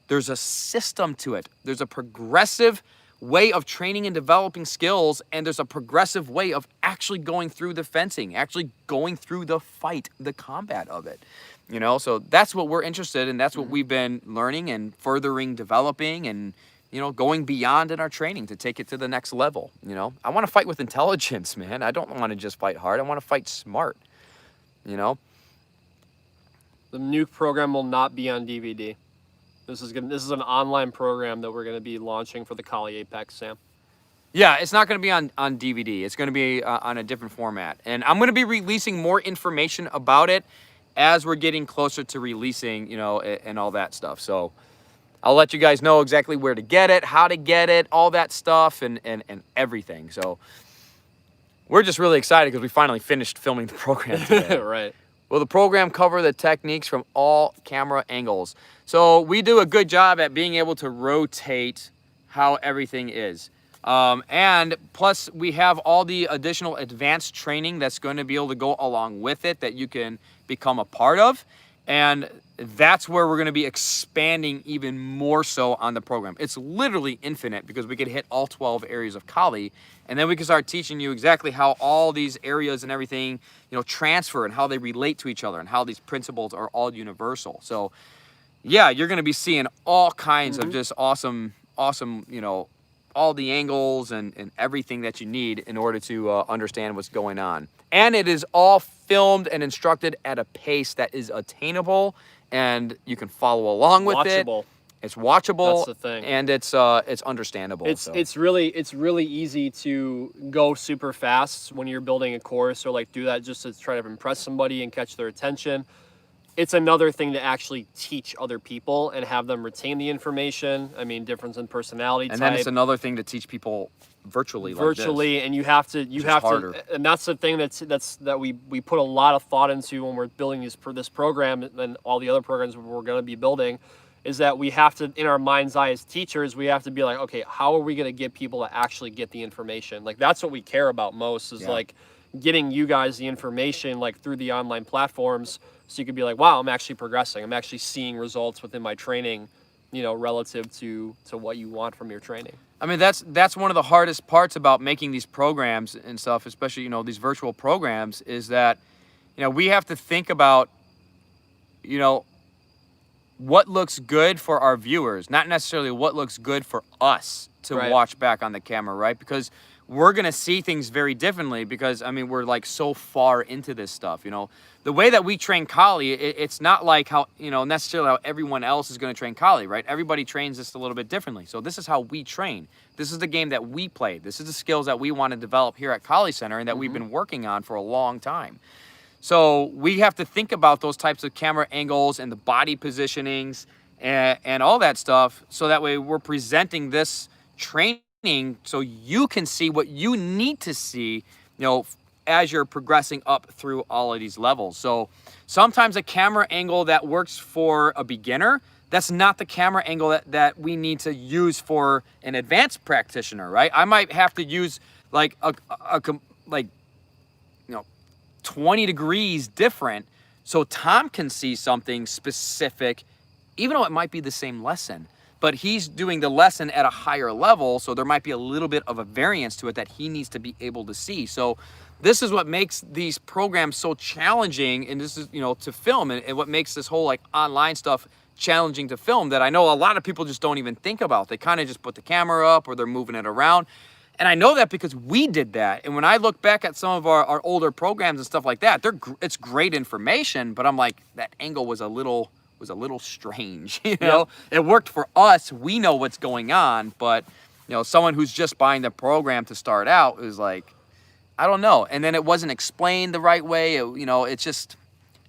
There's a system to it. There's a progressive way of training and developing skills, and there's a progressive way of actually going through the fencing, actually going through the fight, the combat of it. You know, so that's what we're interested in. That's what we've been learning and furthering, developing, and, you know, going beyond in our training to take it to the next level. You know, I want to fight with intelligence, man. I don't want to just fight hard. I want to fight smart, you know. The nuke program will not be on DVD. This is an online program that we're going to be launching for the Kali Apex, Sam. Yeah, it's not going to be on DVD. It's going to be on a different format. And I'm going to be releasing more information about it as we're getting closer to releasing, you know, and all that stuff. So I'll let you guys know exactly where to get it, how to get it, all that stuff, and everything. So we're just really excited because we finally finished filming the program today. Right. Will the program cover the techniques from all camera angles? So we do a good job at being able to rotate how everything is. And plus we have all the additional advanced training that's going to be able to go along with it that you can become a part of. And that's where we're going to be expanding even more so on the program. It's literally infinite because we could hit all 12 areas of Kali, and then we can start teaching you exactly how all these areas and everything, you know, transfer and how they relate to each other and how these principles are all universal. So yeah, you're going to be seeing all kinds of just awesome, you know, all the angles and everything that you need in order to understand what's going on. And it is all filmed and instructed at a pace that is attainable, and you can follow along with it. It's watchable. That's the thing. And it's understandable. It's really easy to go super fast when you're building a course, or like do that just to try to impress somebody and catch their attention. It's another thing to actually teach other people and have them retain the information. I mean, difference in personality type. And then it's another thing to teach people virtually like this. And you have to, and that's the thing that we put a lot of thought into when we're building this program and all the other programs we're going to be building, is that we have to, in our mind's eye as teachers, we have to be like, okay, how are we going to get people to actually get the information? Like, that's what we care about most, is like getting you guys the information, like through the online platforms, so you could be like, wow, I'm actually progressing. I'm actually seeing results within my training, you know, relative to what you want from your training. I mean, that's one of the hardest parts about making these programs and stuff, especially, you know, these virtual programs, is that, you know, we have to think about, you know, what looks good for our viewers, not necessarily what looks good for us to watch back on the camera, right? Because we're going to see things very differently because, I mean, we're like so far into this stuff, you know. The way that we train Kali, it's not like how, you know, necessarily how everyone else is going to train Kali, right? Everybody trains this a little bit differently. So this is how we train. This is the game that we play. This is the skills that we want to develop here at Kali Center and that we've been working on for a long time. So we have to think about those types of camera angles and the body positionings and all that stuff, so that way we're presenting this training so you can see what you need to see, you know, as you're progressing up through all of these levels. So sometimes a camera angle that works for a beginner, that's not the camera angle that we need to use for an advanced practitioner, right? I might have to use like like, you know, 20 degrees different so Tom can see something specific, even though it might be the same lesson. But he's doing the lesson at a higher level, so there might be a little bit of a variance to it that he needs to be able to see. So this is what makes these programs so challenging, and this is, you know, to film, and what makes this whole like online stuff challenging to film, that I know a lot of people just don't even think about. They kind of just put the camera up or they're moving it around. And I know that because we did that. And when I look back at some of our older programs and stuff like that, it's great information, but I'm like, that angle was a little strange, you know? It worked for us. We know what's going on, but, you know, someone who's just buying the program to start out is like, I don't know. And then it wasn't explained the right way. It's just,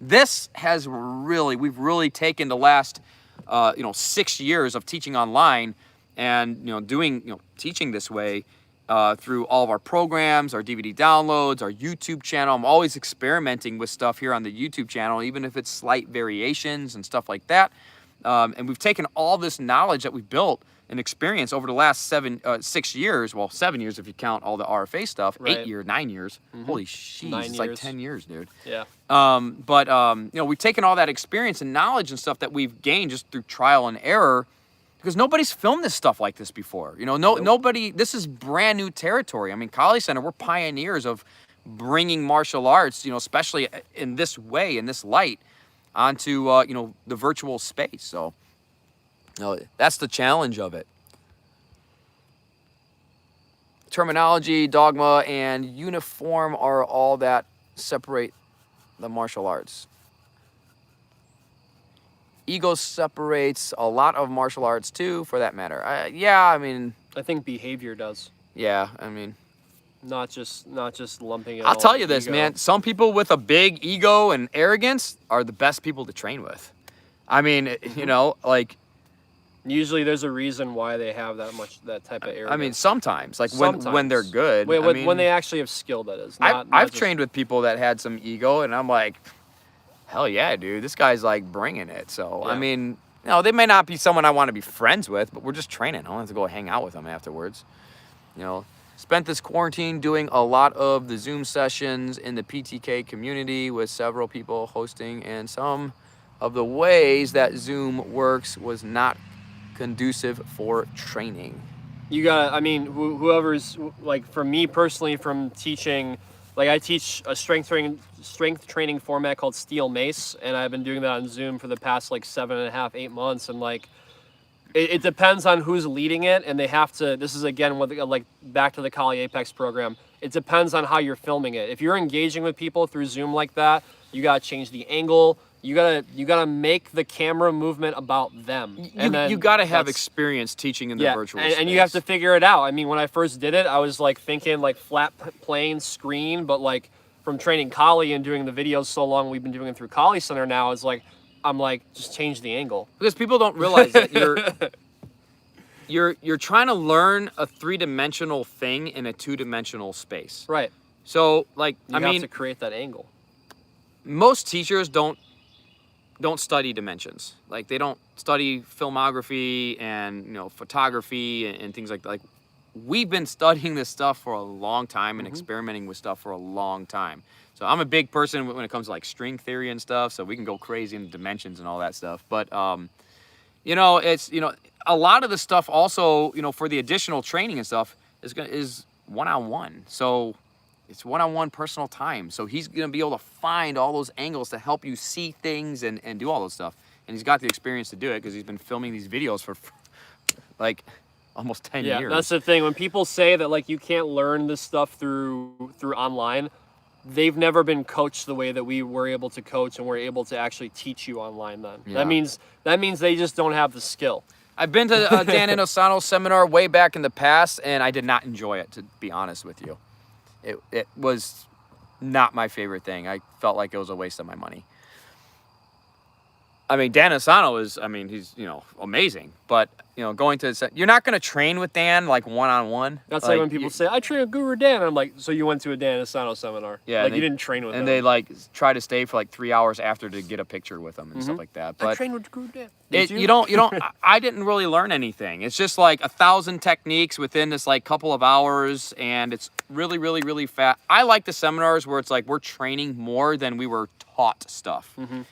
this has really, we've really taken the last, 6 years of teaching online and, teaching this way through all of our programs, our DVD downloads, our YouTube channel. I'm always experimenting with stuff here on the YouTube channel, even if it's slight variations and stuff like that. And we've taken all this knowledge that we've built and experience over the last 6 years, well, 7 years if you count all the RFA stuff, Right. 8 years, 9 years. Holy shit, it's like years. 10 years, dude. Yeah. We've taken all that experience and knowledge and stuff that we've gained just through trial and error, because nobody's filmed this stuff like this before. Nobody, this is brand new territory. I mean, Kali Center, we're pioneers of bringing martial arts, especially in this way, in this light, onto, the virtual space. So, that's the challenge of it. Terminology, dogma, and uniform are all that separate the martial arts. Ego separates a lot of martial arts too, for that matter. I think behavior does. Yeah, Not just lumping it. I'll all tell you this, ego. man. Some people with a big ego and arrogance are the best people to train with. Usually there's a reason why they have that type of arrogance. Sometimes, when they're good. When they actually have skill, that is. I've trained with people that had some ego, and I'm like, hell yeah, dude, this guy's like bringing it. So, Yeah. they may not be someone I want to be friends with, but we're just training. I don't have to go hang out with them afterwards. Spent this quarantine doing a lot of the Zoom sessions in the PTK community with several people hosting, and some of the ways that Zoom works was not conducive for training. You gotta, whoever's, like, for me personally, from teaching, like, I teach a strength training format called Steel Mace, and I've been doing that on Zoom for the past, 7.5, 8 months, and, it depends on who's leading it, and they have to, this is, again, back to the Kali Apex program, it depends on how you're filming it. If you're engaging with people through Zoom like that, you gotta change the angle. You gotta make the camera movement about them. You gotta have experience teaching in the virtual space. And you have to figure it out. When I first did it, I was thinking flat plane screen, but from training Kali and doing the videos so long, we've been doing it through Kali Center now, I'm just change the angle. Because people don't realize that you're trying to learn a 3-dimensional thing in a 2-dimensional space. Right. So you have to create that angle. Most teachers don't study dimensions. They don't study filmography and photography and things like that. We've been studying this stuff for a long time and experimenting with stuff for a long time. So I'm a big person when it comes to string theory and stuff, so we can go crazy into dimensions and all that stuff. But it's a lot of the stuff also, for the additional training and stuff is one-on-one. So it's one-on-one personal time. So he's going to be able to find all those angles to help you see things and do all those stuff. And he's got the experience to do it because he's been filming these videos for almost 10 years. Yeah, that's the thing. When people say that you can't learn this stuff through online, they've never been coached the way that we were able to coach and we're able to actually teach you online then. Yeah. That means they just don't have the skill. I've been to Dan Inosano's seminar way back in the past, and I did not enjoy it, to be honest with you. It was not my favorite thing. I felt like it was a waste of my money. Dan Asano is, he's, amazing. But, going to, you're not going to train with Dan, one-on-one. That's when people say, I train with Guru Dan. I'm like, so you went to a Dan Asano seminar? Yeah. You didn't train with him. And they, try to stay for, 3 hours after to get a picture with him and stuff like that. But I trained with Guru Dan. I didn't really learn anything. It's just, 1,000 techniques within this, couple of hours, and it's really, really, really fast. I like the seminars where it's, we're training more than we were taught stuff. Mm-hmm.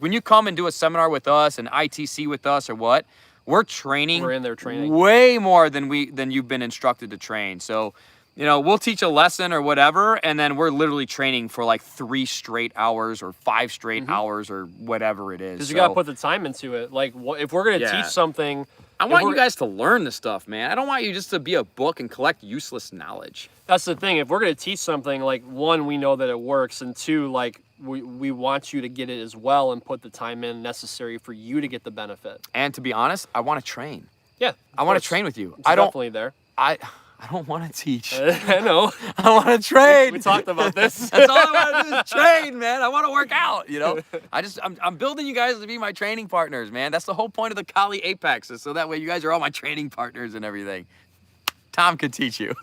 When you come and do a seminar with us and ITC with us or what, we're training. We're in there training way more than you've been instructed to train. So, we'll teach a lesson or whatever, and then we're literally training for 3 straight hours or 5 straight hours or whatever it is. Because you got to put the time into it. If we're going to teach something, I want you guys to learn the stuff, man. I don't want you just to be a book and collect useless knowledge. That's the thing. If we're going to teach something, one, we know that it works, and two, we want you to get it as well and put the time in necessary for you to get the benefit. And to be honest, I want to train. Yeah. I want to train with you. It's definitely there. I I don't want to teach. I know. I want to train. We talked about this. That's all I want to do is train, man. I want to work out, you know. I'm building you guys to be my training partners, man. That's the whole point of the Kali Apex, is so that way you guys are all my training partners and everything. Tom could teach you.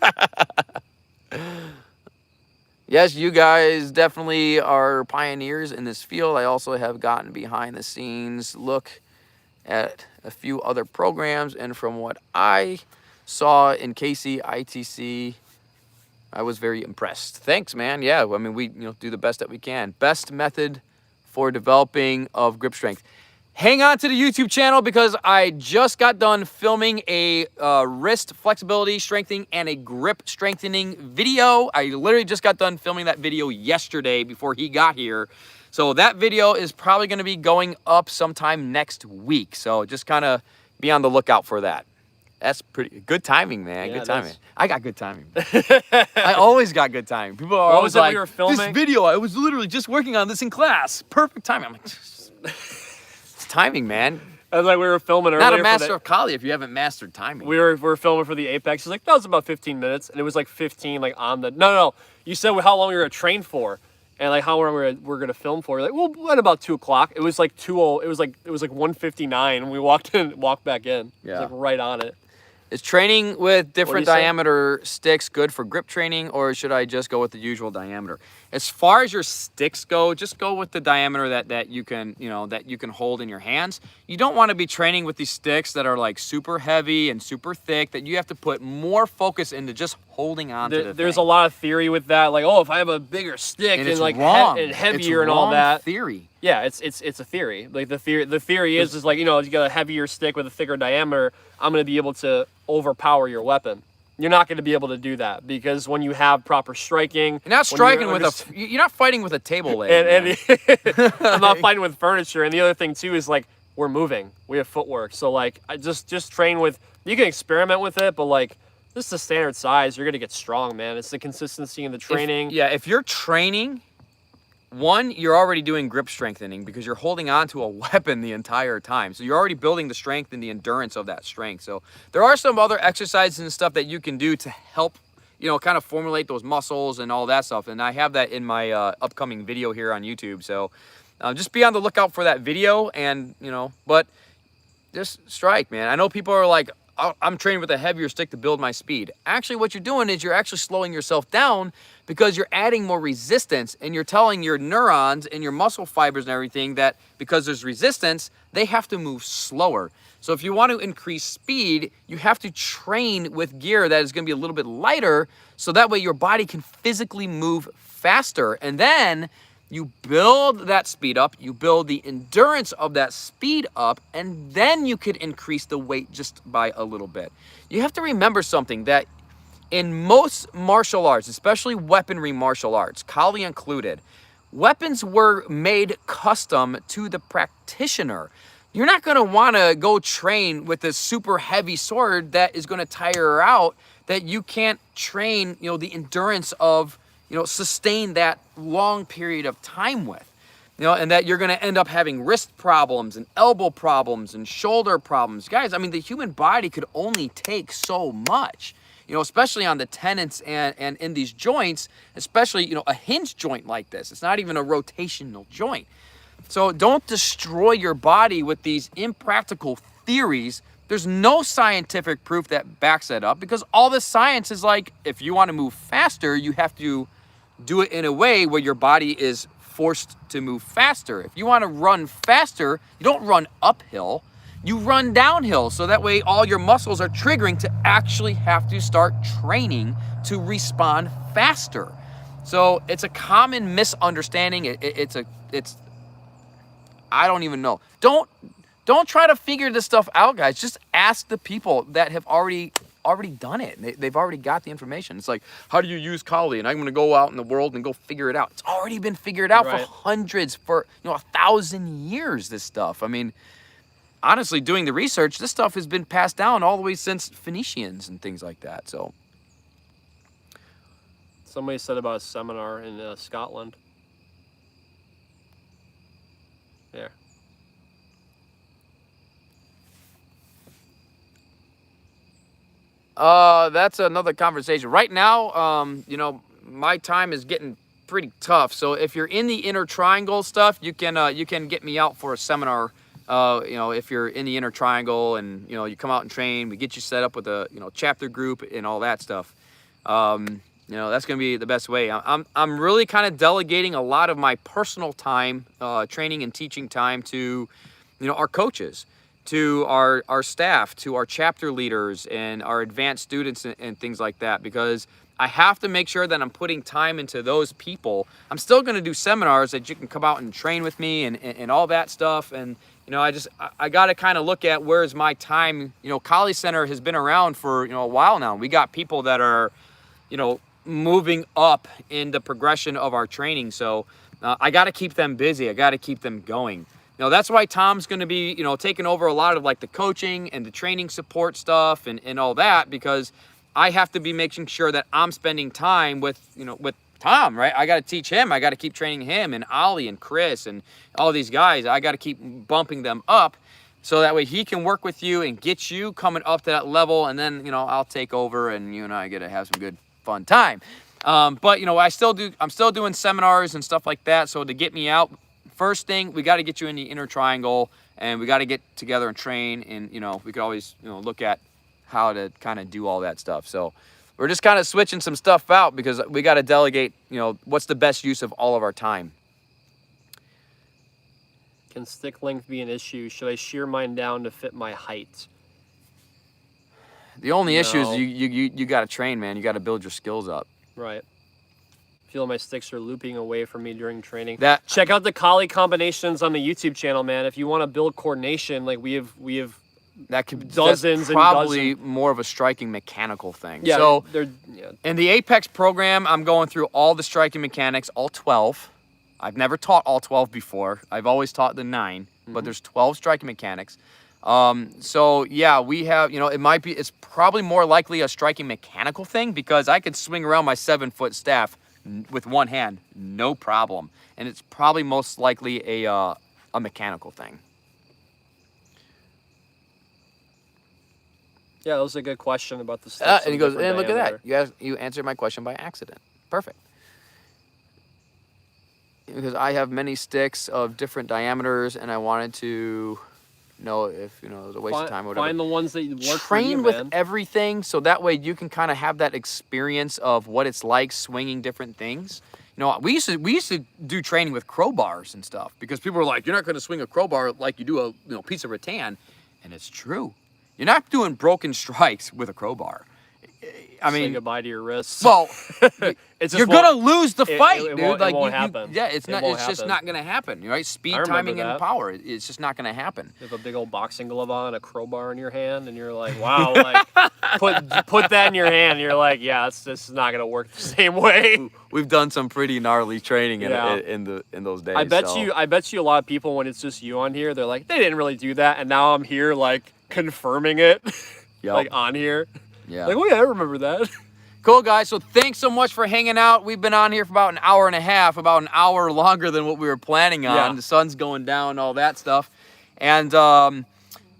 Yes, you guys definitely are pioneers in this field. I also have gotten behind the scenes look at a few other programs, and from what I saw in KC ITC, I was very impressed. Thanks, man. Yeah, I mean, we do the best that we can. Best method for developing of grip strength. Hang on to the YouTube channel because I just got done filming a wrist flexibility strengthening and a grip strengthening video. I literally just got done filming that video yesterday before he got here. So that video is probably going to be going up sometime next week. So just kind of be on the lookout for that. That's pretty good timing, man. Yeah, Good timing. I got good timing. I always got good timing. People are What always was it like, we were filming? this video, I was literally just working on this in class. Perfect timing. I'm like, it's timing, man. I was like, we were filming earlier. Not a master of Kali if you haven't mastered timing. We were filming for the Apex. He's like, that was about 15 minutes, and it was like 15 like on the. No. You said how long we were trained for, and like how long we're gonna film for. You're like, well, at about 2 o'clock. It was like 2:00. It was like 1:59 when we walked back in. Yeah. It was like right on it. Is training with different say? diameter sticks good for grip training, or should I just go with the usual diameter? As far as your sticks go, just go with the diameter that you can, that you can hold in your hands. You don't want to be training with these sticks that are like super heavy and super thick, that you have to put more focus into just holding on to the There's thing. a lot of theory with that, like, oh, if I have a bigger stick and it's like wrong. and heavier It's and all wrong that. theory. Yeah, it's a theory. Like the theory is like, you got a heavier stick with a thicker diameter, I'm going to be able to overpower your weapon. You're not going to be able to do that because when you have proper striking, You're not striking you're not fighting with a table leg. and I'm not fighting with furniture. And the other thing too is like we're moving, we have footwork. So like I just train with. You can experiment with it, but like this is the standard size. You're gonna get strong, man. It's the consistency in the training. If you're training. One, you're already doing grip strengthening because you're holding on to a weapon the entire time. So you're already building the strength and the endurance of that strength. So there are some other exercises and stuff that you can do to help, kind of formulate those muscles and all that stuff. And I have that in my upcoming video here on YouTube. So just be on the lookout for that video and, but just strike, man. I know people are like, I'm training with a heavier stick to build my speed. Actually, what you're doing is you're actually slowing yourself down because you're adding more resistance and you're telling your neurons and your muscle fibers and everything that because there's resistance, they have to move slower. So if you want to increase speed, you have to train with gear that is going to be a little bit lighter so that way your body can physically move faster. And then you build that speed up, you build the endurance of that speed up, and then you could increase the weight just by a little bit. You have to remember something that in most martial arts, especially weaponry martial arts, Kali included, weapons were made custom to the practitioner. You're not going to want to go train with a super heavy sword that is going to tire her out, that you can't train, the endurance of, sustain that long period of time with. And that you're going to end up having wrist problems and elbow problems and shoulder problems. Guys, I mean, the human body could only take so much, especially on the tendons and in these joints, especially, a hinge joint like this. It's not even a rotational joint. So don't destroy your body with these impractical theories. There's no scientific proof that backs that up because all the science is like, if you want to move faster, you have to do it in a way where your body is forced to move faster. If you want to run faster, you don't run uphill, you run downhill. So that way all your muscles are triggering to actually have to start training to respond faster. So it's a common misunderstanding. It's I don't even know. Don't try to figure this stuff out, guys. Just ask the people that have already done it. They've already got the information. It's like, how do you use Kali? And I'm going to go out in the world and go figure it out. It's already been figured out for hundreds, for 1,000 years, this stuff. I mean, honestly, doing the research, this stuff has been passed down all the way since Phoenicians and things like that. So Somebody said about a seminar in Scotland. There. That's another conversation. Right now, you know, my time is getting pretty tough. So if you're in the inner triangle stuff, you can get me out for a seminar. You know, if you're in the inner triangle and, you know, you come out and train, we get you set up with a, you know, chapter group and all that stuff. You know, that's going to be the best way. I'm really kind of delegating a lot of my personal time, training and teaching time to, you know, our coaches, to our staff, to our chapter leaders and our advanced students and things like that, because I have to make sure that I'm putting time into those people. I'm still going to do seminars that you can come out and train with me and all that stuff. And, you know, I got to kind of look at where's my time. You know, College Center has been around for, you know, a while now. We got people that are, you know, moving up in the progression of our training. So I got to keep them busy. I got to keep them going. You know, that's why Tom's going to be, you know, taking over a lot of like the coaching and the training support stuff and all that, because I have to be making sure that I'm spending time with, you know, with Tom, right? I got to teach him. I got to keep training him and Ollie and Chris and all these guys. I got to keep bumping them up so that way he can work with you and get you coming up to that level. And then, you know, I'll take over and you and I get to have some good fun time. But, you know, I'm still doing seminars and stuff like that. So to get me out, first thing, we got to get you in the inner triangle and we got to get together and train. And, you know, we could always, you know, look at how to kind of do all that stuff. So we're just kind of switching some stuff out because we got to delegate, you know, what's the best use of all of our time. Can stick length be an issue? Should I shear mine down to fit my height? The only issue is you got to train, man. You got to build your skills up. Right. Feel my sticks are looping away from me during training. Check out the collie combinations on the YouTube channel, man. If you want to build coordination, like we have that could dozens that's probably and dozens. More of a striking mechanical thing. Yeah. So yeah. in the Apex program, I'm going through all the striking mechanics, all 12. I've never taught all 12 before. I've always taught the 9, but there's 12 striking mechanics. So yeah, we have, you know, it's probably more likely a striking mechanical thing because I could swing around my 7-foot staff with one hand, no problem. And it's probably most likely a mechanical thing. Yeah, that was a good question about the sticks. And he goes, and look at that. You answered my question by accident. Perfect. Because I have many sticks of different diameters, and I wanted to know if, you know, it was a waste of time or whatever. Find the ones that work for you, Train with man. Everything, so that way you can kind of have that experience of what it's like swinging different things. You know, we used to do training with crowbars and stuff because people were like, "You're not going to swing a crowbar like you do a piece of rattan," and it's true. You're not doing broken strikes with a crowbar. I mean, say goodbye to your wrists. Well, it's you're gonna lose the fight, it dude. won't, Like, it won't happen. Yeah, it's not. It's just happen. not gonna happen, right? Speed, timing, that. and power. It's just not gonna happen. You have a big old boxing glove on, a crowbar in your hand, and you're like, wow, like put that in your hand. And you're like, yeah, this is not gonna work the same way. We've done some pretty gnarly training in those days. I bet you a lot of people, when it's just you on here, they're like, they didn't really do that, and now I'm here like confirming it, like on here. Yeah. Like, oh yeah, I remember that. Cool, guys. So thanks so much for hanging out. We've been on here for about an hour and a half, about an hour longer than what we were planning on. Yeah. The sun's going down, all that stuff. And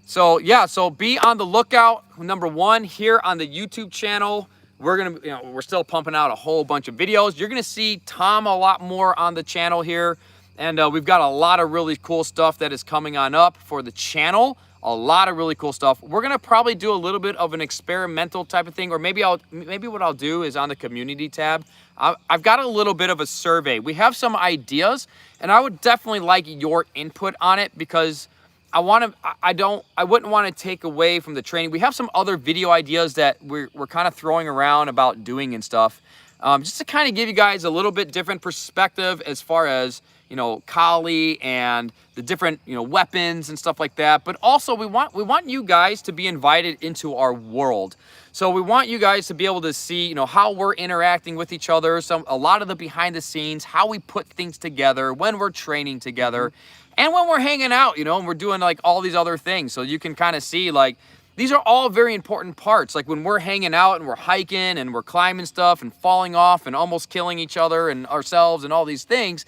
so be on the lookout. Number one, here on the YouTube channel, we're still pumping out a whole bunch of videos. You're gonna see Tom a lot more on the channel here. And we've got a lot of really cool stuff that is coming on up for the channel. A lot of really cool stuff. We're gonna probably do a little bit of an experimental type of thing, or maybe what I'll do is on the community tab, I've got a little bit of a survey. We have some ideas, and I would definitely like your input on it because I wouldn't want to take away from the training. We have some other video ideas that we're kind of throwing around about doing and stuff, just to kind of give you guys a little bit different perspective as far as, you know, Kali and the different, you know, weapons and stuff like that. But also we want you guys to be invited into our world. So we want you guys to be able to see, you know, how we're interacting with each other, a lot of the behind the scenes, how we put things together when we're training together, and when we're hanging out, you know, and we're doing like all these other things. So you can kind of see, like, these are all very important parts. Like when we're hanging out and we're hiking and we're climbing stuff and falling off and almost killing each other and ourselves and all these things,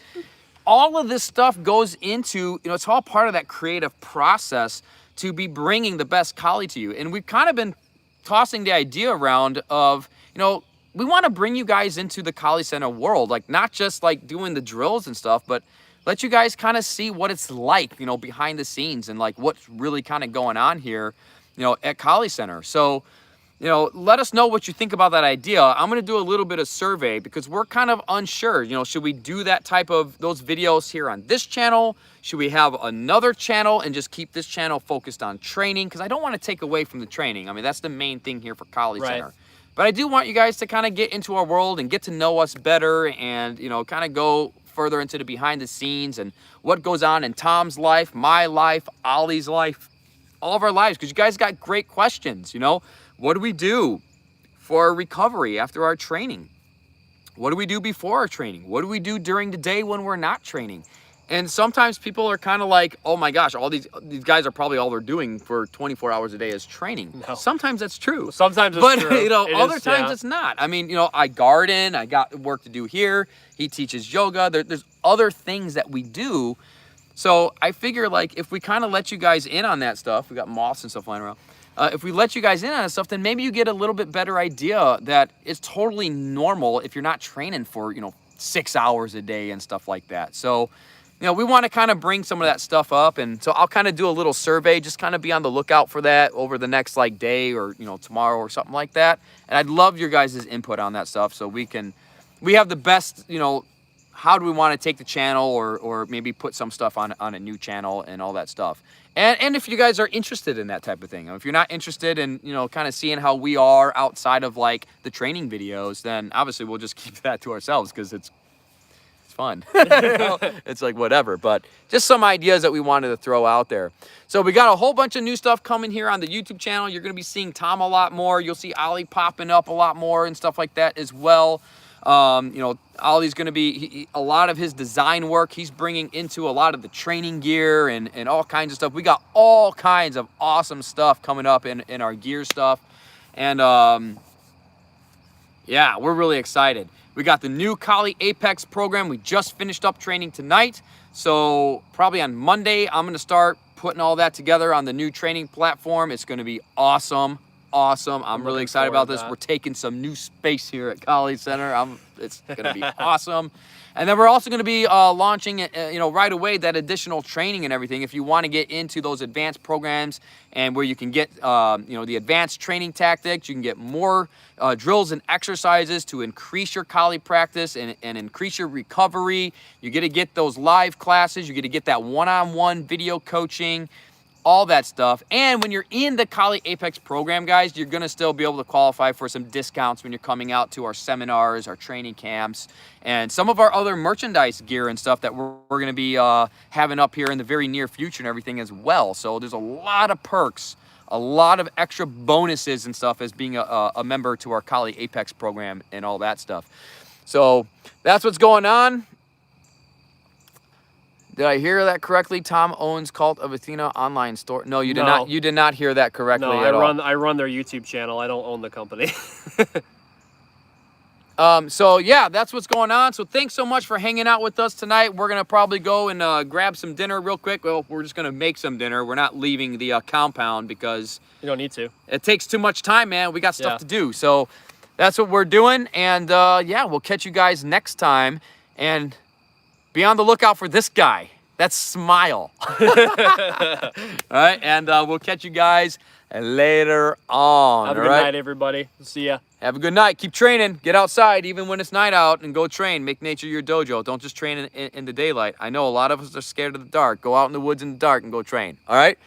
all of this stuff goes into, you know, it's all part of that creative process to be bringing the best Kali to you. And we've kind of been tossing the idea around of, we want to bring you guys into the Kali Center world, like not just like doing the drills and stuff, but let you guys kind of see what it's like, behind the scenes and like what's really kind of going on here, at Kali Center. So, let us know what you think about that idea. I'm going to do a little bit of survey because we're kind of unsure. Should we do that type of those videos here on this channel? Should we have another channel and just keep this channel focused on training? Because I don't want to take away from the training. I mean, that's the main thing here for Kali Center. But I do want you guys to kind of get into our world and get to know us better and, kind of go further into the behind the scenes and what goes on in Tom's life, my life, Ollie's life, all of our lives. Because you guys got great questions, What do we do for our recovery after our training? What do we do before our training? What do we do during the day when we're not training? And sometimes people are kind of like, oh my gosh, all these guys are probably all they're doing for 24 hours a day is training. No. Sometimes that's true. Sometimes it's true. But, other times it's not. I mean, I garden, I got work to do here. He teaches yoga. There's other things that we do. So I figure like if we kind of let you guys in on that stuff, we got moths and stuff flying around. If we let you guys in on that stuff, then maybe you get a little bit better idea that it's totally normal if you're not training for, 6 hours a day and stuff like that. So, we want to kind of bring some of that stuff up. And so I'll kind of do a little survey, just kind of be on the lookout for that over the next like day or, tomorrow or something like that. And I'd love your guys' input on that stuff so we have the best, how do we want to take the channel or maybe put some stuff on a new channel and all that stuff. And if you guys are interested in that type of thing, if you're not interested in, kind of seeing how we are outside of like the training videos, then obviously we'll just keep that to ourselves because it's fun. It's like whatever, but just some ideas that we wanted to throw out there. So we got a whole bunch of new stuff coming here on the YouTube channel. You're going to be seeing Tom a lot more. You'll see Ollie popping up a lot more and stuff like that as well. Ollie's going to be, a lot of his design work, he's bringing into a lot of the training gear and all kinds of stuff. We got all kinds of awesome stuff coming up in our gear stuff. And, yeah, we're really excited. We got the new Kali Apex program. We just finished up training tonight. So probably on Monday, I'm going to start putting all that together on the new training platform. It's going to be awesome. I'm really excited about this. We're taking some new space here at Kali Center. It's going to be awesome. And then we're also going to be launching, right away that additional training and everything. If you want to get into those advanced programs and where you can get, the advanced training tactics, you can get more drills and exercises to increase your Kali practice and increase your recovery. You get to get those live classes. You get to get that one-on-one video coaching, all that stuff. And when you're in the Kali Apex program, guys, you're going to still be able to qualify for some discounts when you're coming out to our seminars, our training camps, and some of our other merchandise gear and stuff that we're going to be having up here in the very near future and everything as well. So there's a lot of perks, a lot of extra bonuses and stuff as being a member to our Kali Apex program and all that stuff. So that's what's going on. Did I hear that correctly? Tom owns Cult of Athena online store. No, you did not. You did not hear that correctly at all. I run their YouTube channel. I don't own the company. So yeah, that's what's going on. So thanks so much for hanging out with us tonight. We're gonna probably go and grab some dinner real quick. Well, we're just gonna make some dinner. We're not leaving the compound because you don't need to. It takes too much time, man. We got stuff to do. So that's what we're doing. And yeah, we'll catch you guys next time. And be on the lookout for this guy. That's Smile. All right, and we'll catch you guys later on. Have a good night, everybody. See ya. Have a good night. Keep training. Get outside even when it's night out and go train. Make nature your dojo. Don't just train in the daylight. I know a lot of us are scared of the dark. Go out in the woods in the dark and go train. All right?